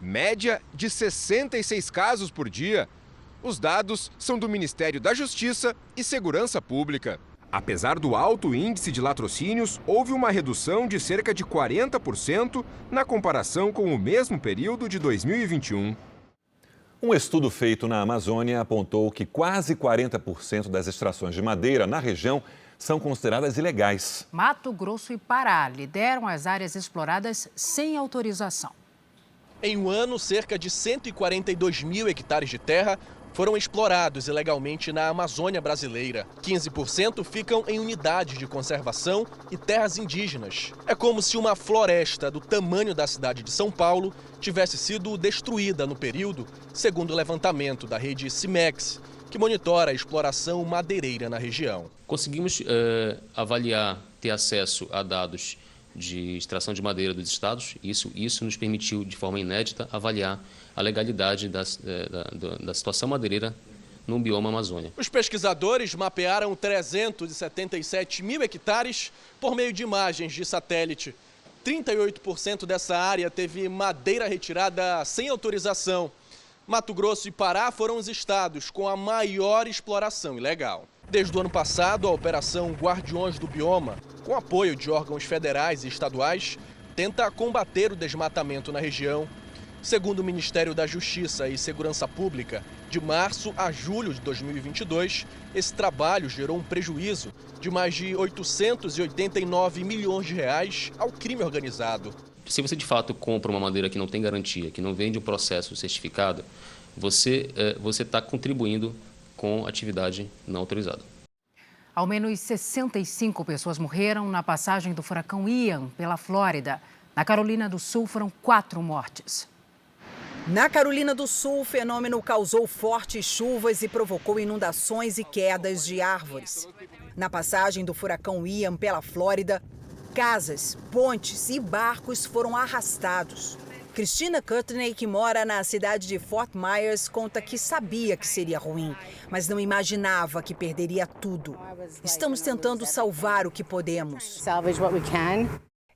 Média de 66 casos por dia. Os dados são do Ministério da Justiça e Segurança Pública. Apesar do alto índice de latrocínios, houve uma redução de cerca de 40% na comparação com o mesmo período de 2021. Um estudo feito na Amazônia apontou que quase 40% das extrações de madeira na região são consideradas ilegais. Mato Grosso e Pará lideram as áreas exploradas sem autorização. Em um ano, cerca de 142 mil hectares de terra foram explorados ilegalmente na Amazônia brasileira. 15% ficam em unidades de conservação e terras indígenas. É como se uma floresta do tamanho da cidade de São Paulo tivesse sido destruída no período, segundo o levantamento da rede CIMEX, que monitora a exploração madeireira na região. Conseguimos avaliar, ter acesso a dados de extração de madeira dos estados. Isso nos permitiu, de forma inédita, avaliar a legalidade da situação madeireira no bioma Amazônia. Os pesquisadores mapearam 377 mil hectares por meio de imagens de satélite. 38% dessa área teve madeira retirada sem autorização. Mato Grosso e Pará foram os estados com a maior exploração ilegal. Desde o ano passado, a Operação Guardiões do Bioma, com apoio de órgãos federais e estaduais, tenta combater o desmatamento na região. Segundo o Ministério da Justiça e Segurança Pública, de março a julho de 2022, esse trabalho gerou um prejuízo de mais de 889 milhões de reais ao crime organizado. Se você de fato compra uma madeira que não tem garantia, que não vem de um processo certificado, você está contribuindo com atividade não autorizada. Ao menos 65 pessoas morreram na passagem do furacão Ian pela Flórida. Na Carolina do Sul, foram 4 mortes. Na Carolina do Sul, o fenômeno causou fortes chuvas e provocou inundações e quedas de árvores. Na passagem do furacão Ian pela Flórida, casas, pontes e barcos foram arrastados. Christina Courtney, que mora na cidade de Fort Myers, conta que sabia que seria ruim, mas não imaginava que perderia tudo. Estamos tentando salvar o que podemos.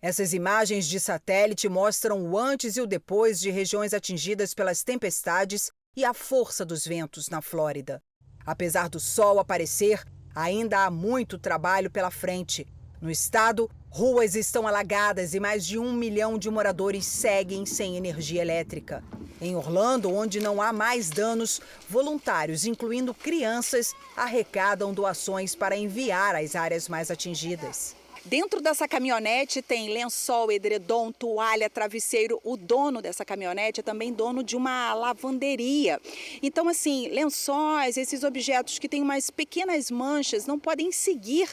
Essas imagens de satélite mostram o antes e o depois de regiões atingidas pelas tempestades e a força dos ventos na Flórida. Apesar do sol aparecer, ainda há muito trabalho pela frente. No estado, ruas estão alagadas e mais de 1 milhão de moradores seguem sem energia elétrica. Em Orlando, onde não há mais danos, voluntários, incluindo crianças, arrecadam doações para enviar às áreas mais atingidas. Dentro dessa caminhonete tem lençol, edredom, toalha, travesseiro. O dono dessa caminhonete é também dono de uma lavanderia. Então, assim, lençóis, esses objetos que têm umas pequenas manchas não podem seguir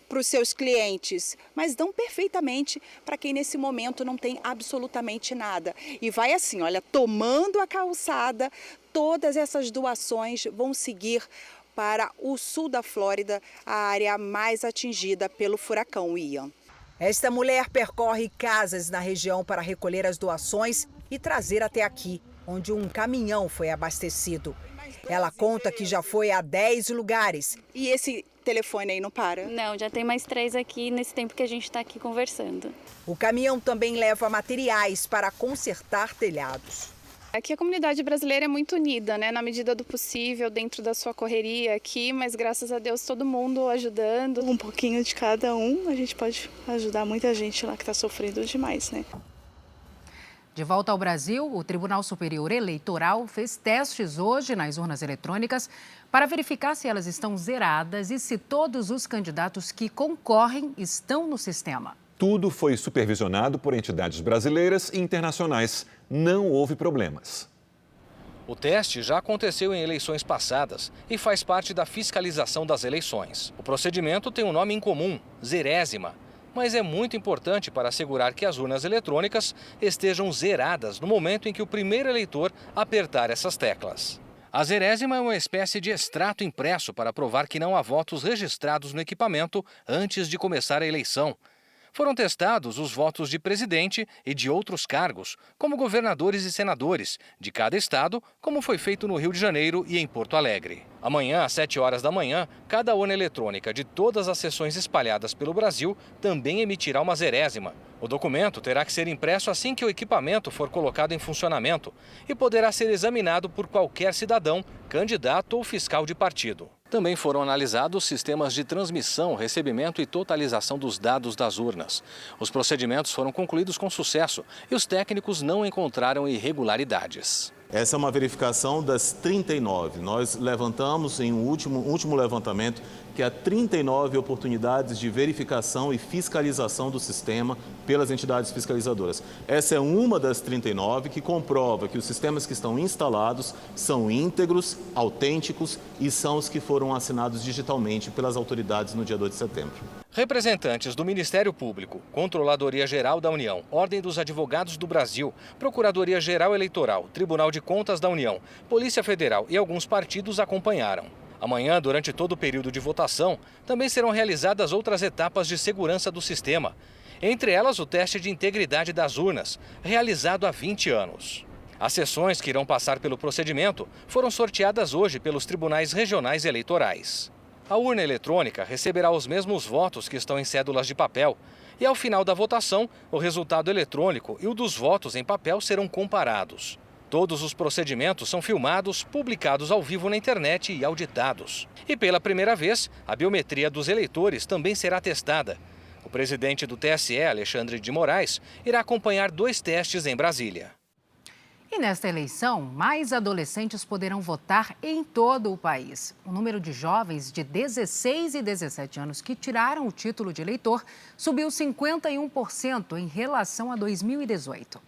para os seus clientes, mas dão perfeitamente para quem nesse momento não tem absolutamente nada. E vai assim, olha, tomando a calçada, todas essas doações vão seguir para o sul da Flórida, a área mais atingida pelo furacão Ian. Esta mulher percorre casas na região para recolher as doações e trazer até aqui, onde um caminhão foi abastecido. Ela conta que já foi a 10 lugares. E esse telefone aí não para? Não, já tem mais 3 aqui nesse tempo que a gente está aqui conversando. O caminhão também leva materiais para consertar telhados. Aqui a comunidade brasileira é muito unida, né? Na medida do possível, dentro da sua correria aqui, mas graças a Deus todo mundo ajudando. Um pouquinho de cada um, a gente pode ajudar muita gente lá que está sofrendo demais, né? De volta ao Brasil, o Tribunal Superior Eleitoral fez testes hoje nas urnas eletrônicas para verificar se elas estão zeradas e se todos os candidatos que concorrem estão no sistema. Tudo foi supervisionado por entidades brasileiras e internacionais. Não houve problemas. O teste já aconteceu em eleições passadas e faz parte da fiscalização das eleições. O procedimento tem um nome incomum, zerésima, mas é muito importante para assegurar que as urnas eletrônicas estejam zeradas no momento em que o primeiro eleitor apertar essas teclas. A zerésima é uma espécie de extrato impresso para provar que não há votos registrados no equipamento antes de começar a eleição. Foram testados os votos de presidente e de outros cargos, como governadores e senadores, de cada estado, como foi feito no Rio de Janeiro e em Porto Alegre. Amanhã, às 7 horas da manhã, cada urna eletrônica de todas as seções espalhadas pelo Brasil também emitirá uma zerésima. O documento terá que ser impresso assim que o equipamento for colocado em funcionamento e poderá ser examinado por qualquer cidadão, candidato ou fiscal de partido. Também foram analisados sistemas de transmissão, recebimento e totalização dos dados das urnas. Os procedimentos foram concluídos com sucesso e os técnicos não encontraram irregularidades. Essa é uma verificação das 39. Nós levantamos em um último levantamento que há 39 oportunidades de verificação e fiscalização do sistema pelas entidades fiscalizadoras. Essa é uma das 39 que comprova que os sistemas que estão instalados são íntegros, autênticos e são os que foram assinados digitalmente pelas autoridades no dia 2 de setembro. Representantes do Ministério Público, Controladoria Geral da União, Ordem dos Advogados do Brasil, Procuradoria Geral Eleitoral, Tribunal de Contas da União, Polícia Federal e alguns partidos acompanharam. Amanhã, durante todo o período de votação, também serão realizadas outras etapas de segurança do sistema. Entre elas, o teste de integridade das urnas, realizado há 20 anos. As sessões que irão passar pelo procedimento foram sorteadas hoje pelos tribunais regionais eleitorais. A urna eletrônica receberá os mesmos votos que estão em cédulas de papel e, ao final da votação, o resultado eletrônico e o dos votos em papel serão comparados. Todos os procedimentos são filmados, publicados ao vivo na internet e auditados. E pela primeira vez, a biometria dos eleitores também será testada. O presidente do TSE, Alexandre de Moraes, irá acompanhar 2 testes em Brasília. E nesta eleição, mais adolescentes poderão votar em todo o país. O número de jovens de 16 e 17 anos que tiraram o título de eleitor subiu 51% em relação a 2018.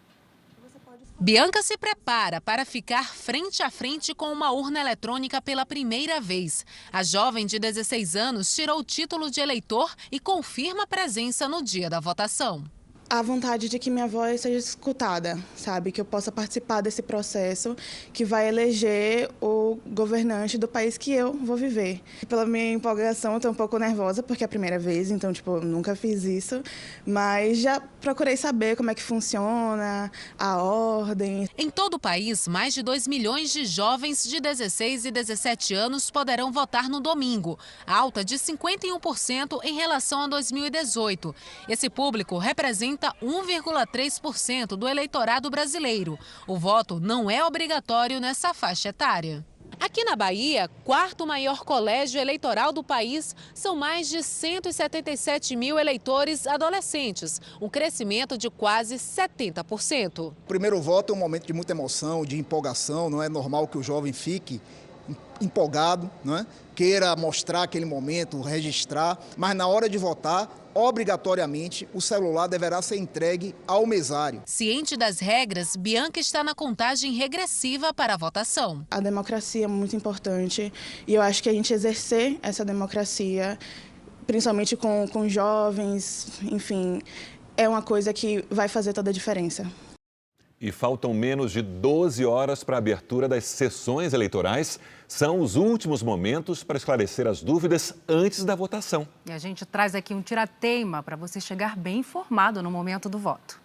Bianca se prepara para ficar frente a frente com uma urna eletrônica pela primeira vez. A jovem de 16 anos tirou o título de eleitor e confirma a presença no dia da votação. A vontade de que minha voz seja escutada, sabe? Que eu possa participar desse processo que vai eleger o governante do país que eu vou viver. Pela minha empolgação, eu estou um pouco nervosa, porque é a primeira vez, então, eu nunca fiz isso. Mas já procurei saber como é que funciona, a ordem. Em todo o país, mais de 2 milhões de jovens de 16 e 17 anos poderão votar no domingo, alta de 51% em relação a 2018. Esse público representa 1,3% do eleitorado brasileiro. O voto não é obrigatório nessa faixa etária. Aqui na Bahia, quarto maior colégio eleitoral do país, são mais de 177 mil eleitores adolescentes, um crescimento de quase 70%. O primeiro voto é um momento de muita emoção, de empolgação, não é normal que o jovem fique empolgado, não é? Queira mostrar aquele momento, registrar, mas na hora de votar, obrigatoriamente, o celular deverá ser entregue ao mesário. Ciente das regras, Bianca está na contagem regressiva para a votação. A democracia é muito importante e eu acho que a gente exercer essa democracia, principalmente com jovens, enfim, é uma coisa que vai fazer toda a diferença. E faltam menos de 12 horas para a abertura das sessões eleitorais. São os últimos momentos para esclarecer as dúvidas antes da votação. E a gente traz aqui um tira-teima para você chegar bem informado no momento do voto.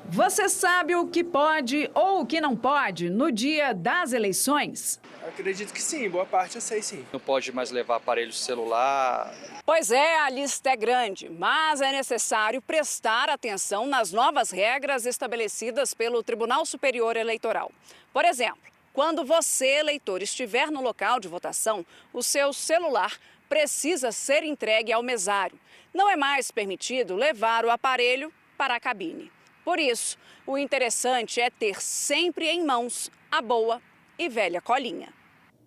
Você sabe o que pode ou o que não pode no dia das eleições? Eu acredito que sim, boa parte eu sei sim. Não pode mais levar aparelho celular. Pois é, a lista é grande, mas é necessário prestar atenção nas novas regras estabelecidas pelo Tribunal Superior Eleitoral. Por exemplo, quando você, eleitor, estiver no local de votação, o seu celular precisa ser entregue ao mesário. Não é mais permitido levar o aparelho para a cabine. Por isso, o interessante é ter sempre em mãos a boa e velha colinha.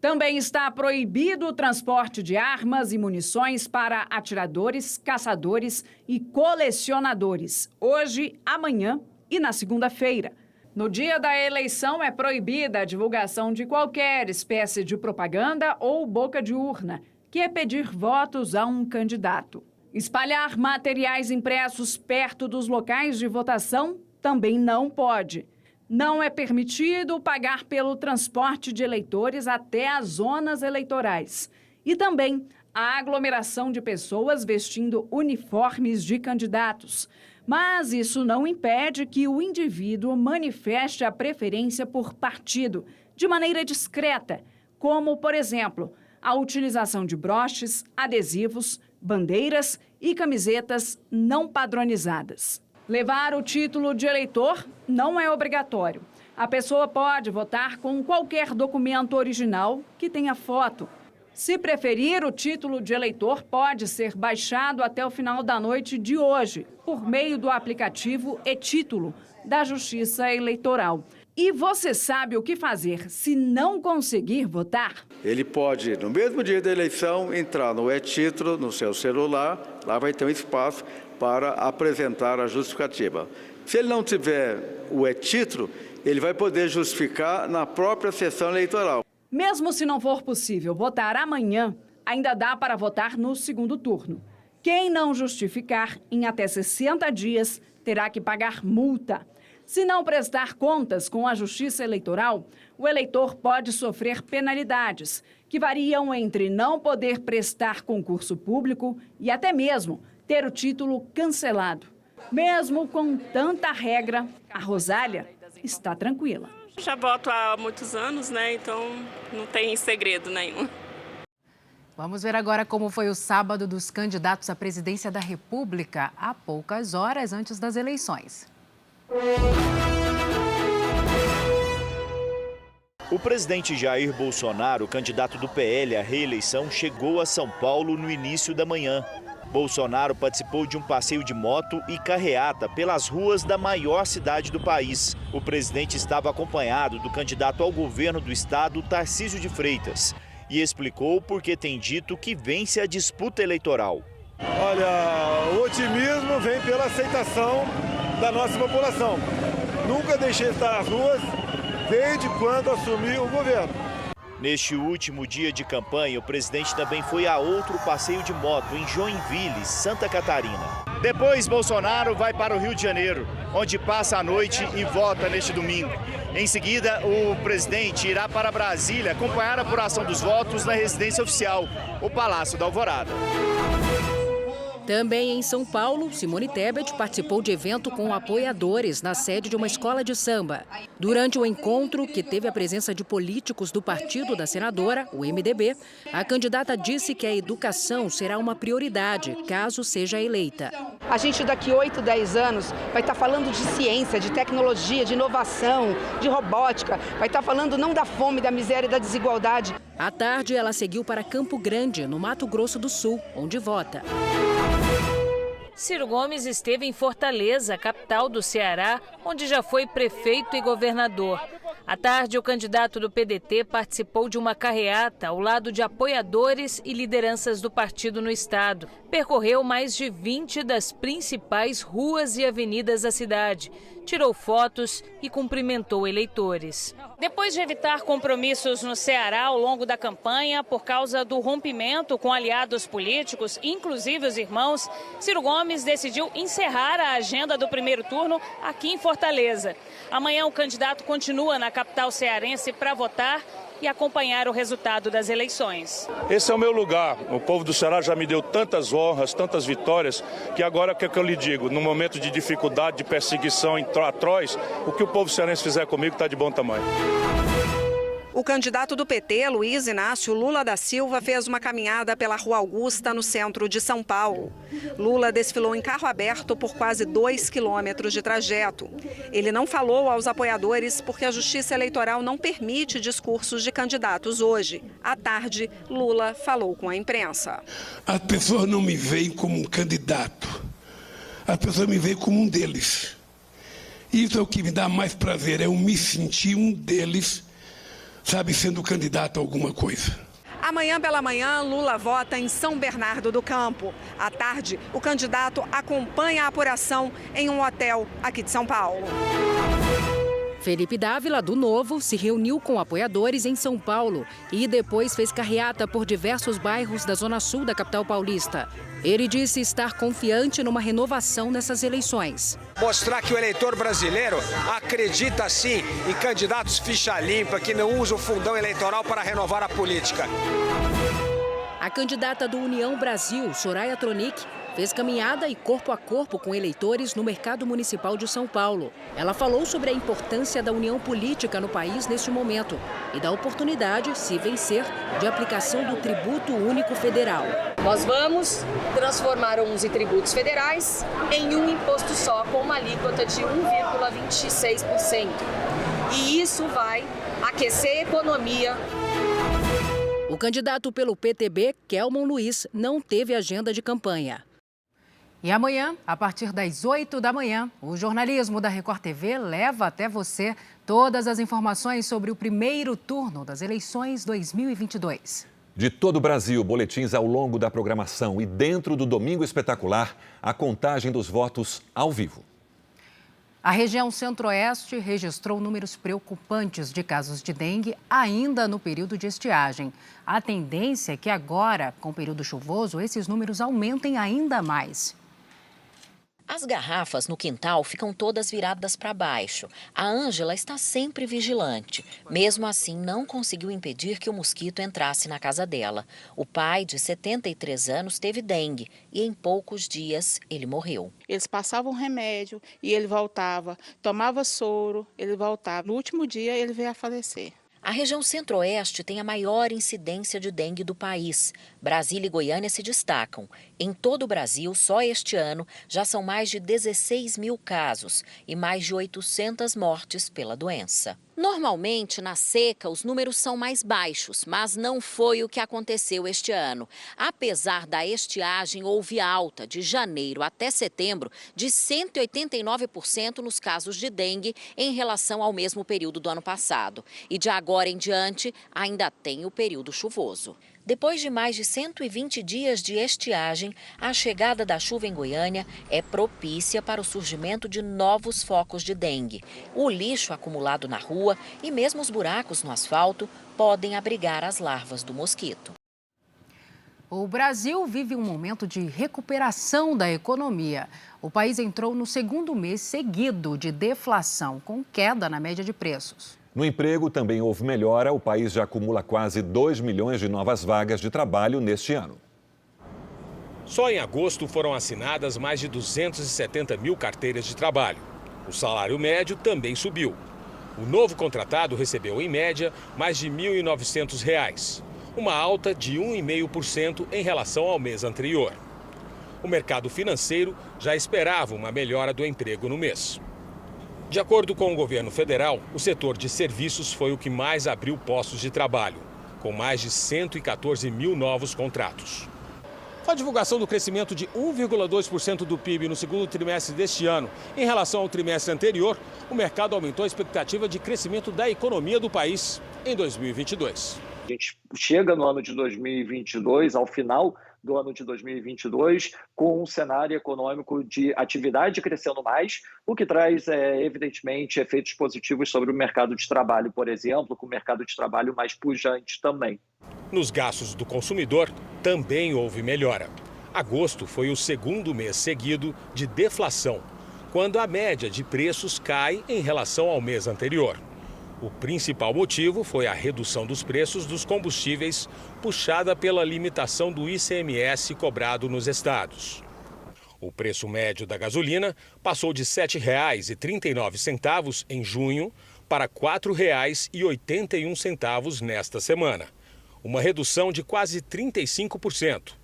Também está proibido o transporte de armas e munições para atiradores, caçadores e colecionadores, hoje, amanhã e na segunda-feira. No dia da eleição é proibida a divulgação de qualquer espécie de propaganda ou boca de urna, que é pedir votos a um candidato. Espalhar materiais impressos perto dos locais de votação também não pode. Não é permitido pagar pelo transporte de eleitores até as zonas eleitorais. E também a aglomeração de pessoas vestindo uniformes de candidatos. Mas isso não impede que o indivíduo manifeste a preferência por partido, de maneira discreta, como, por exemplo, a utilização de broches, adesivos, bandeiras e camisetas não padronizadas. Levar o título de eleitor não é obrigatório. A pessoa pode votar com qualquer documento original que tenha foto. Se preferir, o título de eleitor pode ser baixado até o final da noite de hoje, por meio do aplicativo e-Título da Justiça Eleitoral. E você sabe o que fazer se não conseguir votar? Ele pode, no mesmo dia da eleição, entrar no e-Título, no seu celular, lá vai ter um espaço para apresentar a justificativa. Se ele não tiver o e-Título, ele vai poder justificar na própria sessão eleitoral. Mesmo se não for possível votar amanhã, ainda dá para votar no segundo turno. Quem não justificar em até 60 dias terá que pagar multa. Se não prestar contas com a Justiça Eleitoral, o eleitor pode sofrer penalidades, que variam entre não poder prestar concurso público e até mesmo ter o título cancelado. Mesmo com tanta regra, a Rosália está tranquila. Já voto há muitos anos, né? Então não tem segredo nenhum. Vamos ver agora como foi o sábado dos candidatos à presidência da República, a poucas horas antes das eleições. O presidente Jair Bolsonaro, candidato do PL à reeleição, chegou a São Paulo no início da manhã. Bolsonaro participou de um passeio de moto e carreata pelas ruas da maior cidade do país. O presidente estava acompanhado do candidato ao governo do estado, Tarcísio de Freitas, e explicou por que tem dito que vence a disputa eleitoral. Olha, o otimismo vem pela aceitação da nossa população. Nunca deixei de estar nas ruas desde quando assumi o governo. Neste último dia de campanha, o presidente também foi a outro passeio de moto em Joinville, Santa Catarina. Depois, Bolsonaro vai para o Rio de Janeiro, onde passa a noite e vota neste domingo. Em seguida, o presidente irá para Brasília acompanhar a apuração dos votos na residência oficial, o Palácio da Alvorada. Também em São Paulo, Simone Tebet participou de evento com apoiadores na sede de uma escola de samba. Durante o encontro, que teve a presença de políticos do partido da senadora, o MDB, a candidata disse que a educação será uma prioridade, caso seja eleita. A gente daqui 8, 10 anos vai estar falando de ciência, de tecnologia, de inovação, de robótica, vai estar falando não da fome, da miséria e da desigualdade. À tarde, ela seguiu para Campo Grande, no Mato Grosso do Sul, onde vota. Ciro Gomes esteve em Fortaleza, capital do Ceará, onde já foi prefeito e governador. À tarde, o candidato do PDT participou de uma carreata ao lado de apoiadores e lideranças do partido no estado. Percorreu mais de 20 das principais ruas e avenidas da cidade. Tirou fotos e cumprimentou eleitores. Depois de evitar compromissos no Ceará ao longo da campanha por causa do rompimento com aliados políticos, inclusive os irmãos, Ciro Gomes decidiu encerrar a agenda do primeiro turno aqui em Fortaleza. Amanhã o candidato continua na capital cearense para votar e acompanhar o resultado das eleições. Esse é o meu lugar. O povo do Ceará já me deu tantas honras, tantas vitórias, que agora o que eu lhe digo? No momento de dificuldade, de perseguição atroz, o que o povo cearense fizer comigo está de bom tamanho. O candidato do PT, Luiz Inácio Lula da Silva, fez uma caminhada pela Rua Augusta, no centro de São Paulo. Lula desfilou em carro aberto por quase 2 quilômetros de trajeto. Ele não falou aos apoiadores porque a Justiça Eleitoral não permite discursos de candidatos hoje. À tarde, Lula falou com a imprensa. As pessoas não me veem como um candidato. As pessoas me veem como um deles. Isso é o que me dá mais prazer, é eu me sentir um deles, sabe, sendo candidato a alguma coisa. Amanhã pela manhã, Lula vota em São Bernardo do Campo. À tarde, o candidato acompanha a apuração em um hotel aqui de São Paulo. Felipe Dávila, do Novo, se reuniu com apoiadores em São Paulo e depois fez carreata por diversos bairros da zona sul da capital paulista. Ele disse estar confiante numa renovação nessas eleições. Mostrar que o eleitor brasileiro acredita sim em candidatos ficha limpa, que não usam o fundão eleitoral para renovar a política. A candidata do União Brasil, Soraya Tronic, fez caminhada e corpo a corpo com eleitores no Mercado Municipal de São Paulo. Ela falou sobre a importância da união política no país neste momento e da oportunidade, se vencer, de aplicação do tributo único federal. Nós vamos transformar 11 tributos federais em um imposto só, com uma alíquota de 1,26%. E isso vai aquecer a economia. O candidato pelo PTB, Kelmon Luiz, não teve agenda de campanha. E amanhã, a partir das 8 da manhã, o jornalismo da Record TV leva até você todas as informações sobre o primeiro turno das eleições 2022. De todo o Brasil, boletins ao longo da programação e dentro do Domingo Espetacular, a contagem dos votos ao vivo. A região Centro-Oeste registrou números preocupantes de casos de dengue ainda no período de estiagem. A tendência é que agora, com o período chuvoso, esses números aumentem ainda mais. As garrafas no quintal ficam todas viradas para baixo. A Ângela está sempre vigilante. Mesmo assim, não conseguiu impedir que o mosquito entrasse na casa dela. O pai, de 73 anos, teve dengue e em poucos dias ele morreu. Eles passavam remédio e ele voltava, tomava soro, ele voltava. No último dia ele veio a falecer. A região Centro-Oeste tem a maior incidência de dengue do país. Brasília e Goiânia se destacam. Em todo o Brasil, só este ano, já são mais de 16 mil casos e mais de 800 mortes pela doença. Normalmente, na seca, os números são mais baixos, mas não foi o que aconteceu este ano. Apesar da estiagem, houve alta de janeiro até setembro de 189% nos casos de dengue em relação ao mesmo período do ano passado. E de agora em diante, ainda tem o período chuvoso. Depois de mais de 120 dias de estiagem, a chegada da chuva em Goiânia é propícia para o surgimento de novos focos de dengue. O lixo acumulado na rua e mesmo os buracos no asfalto podem abrigar as larvas do mosquito. O Brasil vive um momento de recuperação da economia. O país entrou no segundo mês seguido de deflação, com queda na média de preços. No emprego também houve melhora. O país já acumula quase 2 milhões de novas vagas de trabalho neste ano. Só em agosto foram assinadas mais de 270 mil carteiras de trabalho. O salário médio também subiu. O novo contratado recebeu, em média, mais de R$ 1.900, uma alta de 1,5% em relação ao mês anterior. O mercado financeiro já esperava uma melhora do emprego no mês. De acordo com o governo federal, o setor de serviços foi o que mais abriu postos de trabalho, com mais de 114 mil novos contratos. Com a divulgação do crescimento de 1,2% do PIB no segundo trimestre deste ano, em relação ao trimestre anterior, o mercado aumentou a expectativa de crescimento da economia do país em 2022. A gente chega no ano de 2022, ao final do ano de 2022, com um cenário econômico de atividade crescendo mais, o que traz, evidentemente, efeitos positivos sobre o mercado de trabalho, por exemplo, com o mercado de trabalho mais pujante também. Nos gastos do consumidor, também houve melhora. Agosto foi o segundo mês seguido de deflação, quando a média de preços cai em relação ao mês anterior. O principal motivo foi a redução dos preços dos combustíveis, puxada pela limitação do ICMS cobrado nos estados. O preço médio da gasolina passou de R$ 7,39 em junho para R$ 4,81 nesta semana, uma redução de quase 35%.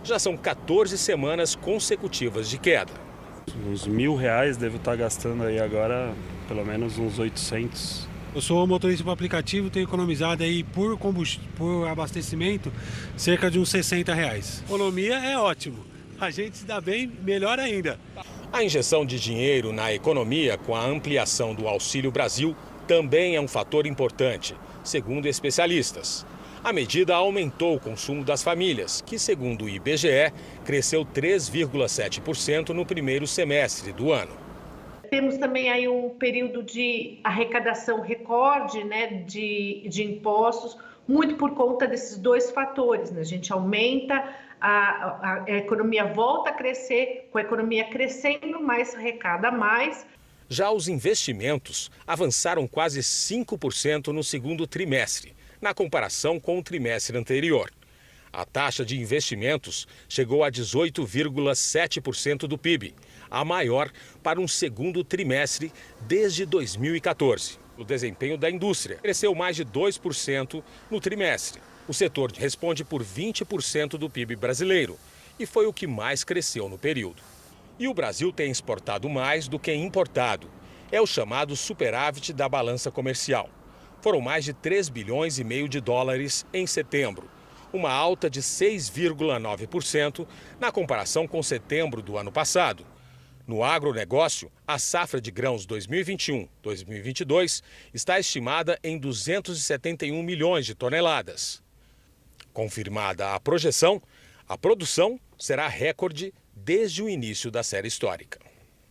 Já são 14 semanas consecutivas de queda. Uns R$ 1.000 devo estar gastando aí agora pelo menos uns 800. Eu sou motorista por aplicativo, tenho economizado aí por abastecimento cerca de uns R$ 60. Economia é ótimo, a gente se dá bem, melhor ainda. A injeção de dinheiro na economia com a ampliação do Auxílio Brasil também é um fator importante, segundo especialistas. A medida aumentou o consumo das famílias, que, segundo o IBGE, cresceu 3,7% no primeiro semestre do ano. Temos também aí um período de arrecadação recorde, de impostos, muito por conta desses dois fatores, A gente aumenta, a economia volta a crescer, com a economia crescendo mais, arrecada mais. Já os investimentos avançaram quase 5% no segundo trimestre, na comparação com o trimestre anterior. A taxa de investimentos chegou a 18,7% do PIB, a maior para um segundo trimestre desde 2014. O desempenho da indústria cresceu mais de 2% no trimestre. O setor responde por 20% do PIB brasileiro e foi o que mais cresceu no período. E o Brasil tem exportado mais do que importado. É o chamado superávit da balança comercial. Foram mais de 3,5 bilhões de dólares em setembro, uma alta de 6,9% na comparação com setembro do ano passado. No agronegócio, a safra de grãos 2021-2022 está estimada em 271 milhões de toneladas. Confirmada a projeção, a produção será recorde desde o início da série histórica.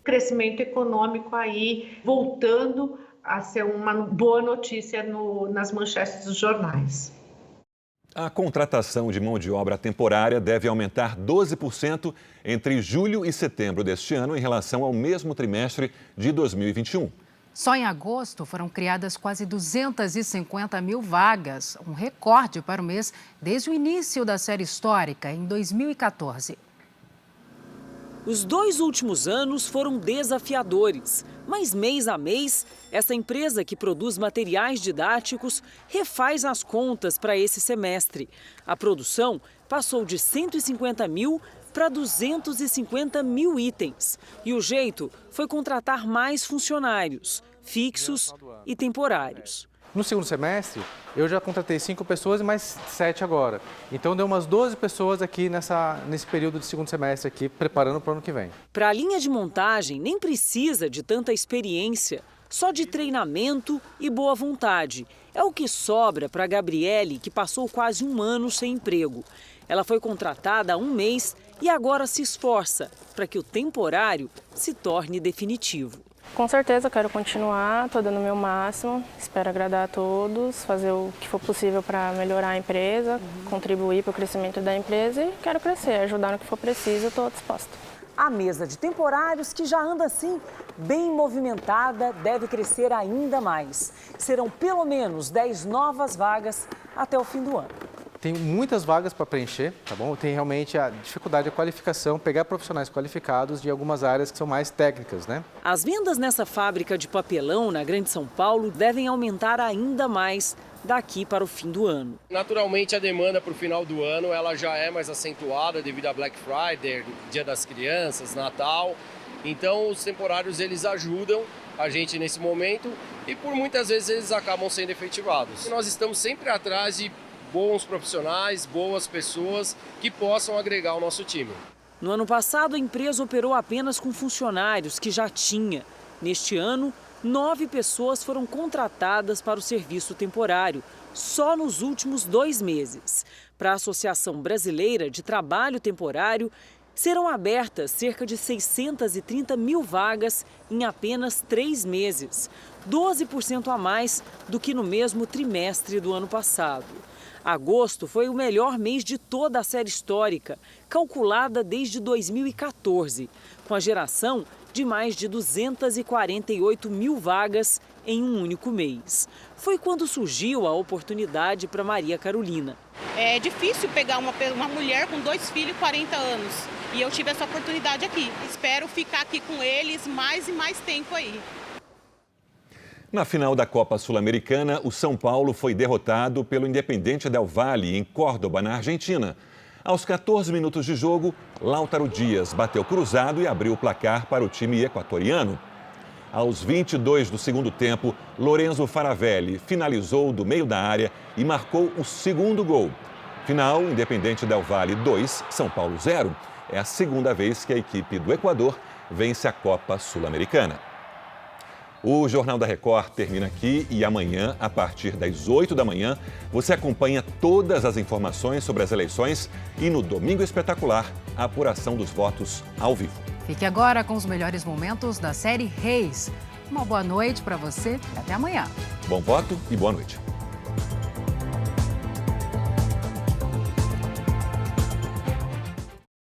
Crescimento econômico aí voltando a ser uma boa notícia nas manchetes dos jornais. A contratação de mão de obra temporária deve aumentar 12% entre julho e setembro deste ano em relação ao mesmo trimestre de 2021. Só em agosto foram criadas quase 250 mil vagas, um recorde para o mês desde o início da série histórica, em 2014. Os 2 últimos anos foram desafiadores, mas mês a mês, essa empresa que produz materiais didáticos refaz as contas para esse semestre. A produção passou de 150 mil para 250 mil itens. E o jeito foi contratar mais funcionários, fixos e temporários. No segundo semestre, eu já contratei 5 pessoas e mais 7 agora. Então, deu umas 12 pessoas aqui nesse período de segundo semestre aqui, preparando para o ano que vem. Para a linha de montagem, nem precisa de tanta experiência, só de treinamento e boa vontade. É o que sobra para a Gabriele, que passou quase um ano sem emprego. Ela foi contratada há um mês e agora se esforça para que o temporário se torne definitivo. Com certeza, eu quero continuar, estou dando o meu máximo, espero agradar a todos, fazer o que for possível para melhorar a empresa, contribuir para o crescimento da empresa e quero crescer, ajudar no que for preciso, estou disposta. A mesa de temporários, que já anda assim, bem movimentada, deve crescer ainda mais. Serão pelo menos 10 novas vagas até o fim do ano. Tem muitas vagas para preencher, tá bom? Tem realmente a dificuldade de qualificação, pegar profissionais qualificados de algumas áreas que são mais técnicas, né? As vendas nessa fábrica de papelão na Grande São Paulo devem aumentar ainda mais daqui para o fim do ano. Naturalmente, a demanda para o final do ano ela já é mais acentuada devido a Black Friday, Dia das Crianças, Natal. Então, os temporários eles ajudam a gente nesse momento e por muitas vezes eles acabam sendo efetivados. Nós estamos sempre atrás de bons profissionais, boas pessoas que possam agregar ao nosso time. No ano passado, a empresa operou apenas com funcionários que já tinha. Neste ano, 9 pessoas foram contratadas para o serviço temporário, só nos últimos 2 meses. Para a Associação Brasileira de Trabalho Temporário, serão abertas cerca de 630 mil vagas em apenas 3 meses, 12% a mais do que no mesmo trimestre do ano passado. Agosto foi o melhor mês de toda a série histórica, calculada desde 2014, com a geração de mais de 248 mil vagas em um único mês. Foi quando surgiu a oportunidade para Maria Carolina. É difícil pegar uma mulher com 2 filhos e 40 anos. E eu tive essa oportunidade aqui. Espero ficar aqui com eles mais e mais tempo aí. Na final da Copa Sul-Americana, o São Paulo foi derrotado pelo Independiente Del Valle, em Córdoba, na Argentina. Aos 14 minutos de jogo, Lautaro Dias bateu cruzado e abriu o placar para o time equatoriano. Aos 22 do segundo tempo, Lorenzo Faravelli finalizou do meio da área e marcou o segundo gol. Final, Independiente Del Valle 2, São Paulo 0. É a segunda vez que a equipe do Equador vence a Copa Sul-Americana. O Jornal da Record termina aqui e amanhã, a partir das 8 da manhã, você acompanha todas as informações sobre as eleições e no Domingo Espetacular, a apuração dos votos ao vivo. Fique agora com os melhores momentos da série Reis. Uma boa noite para você e até amanhã. Bom voto e boa noite.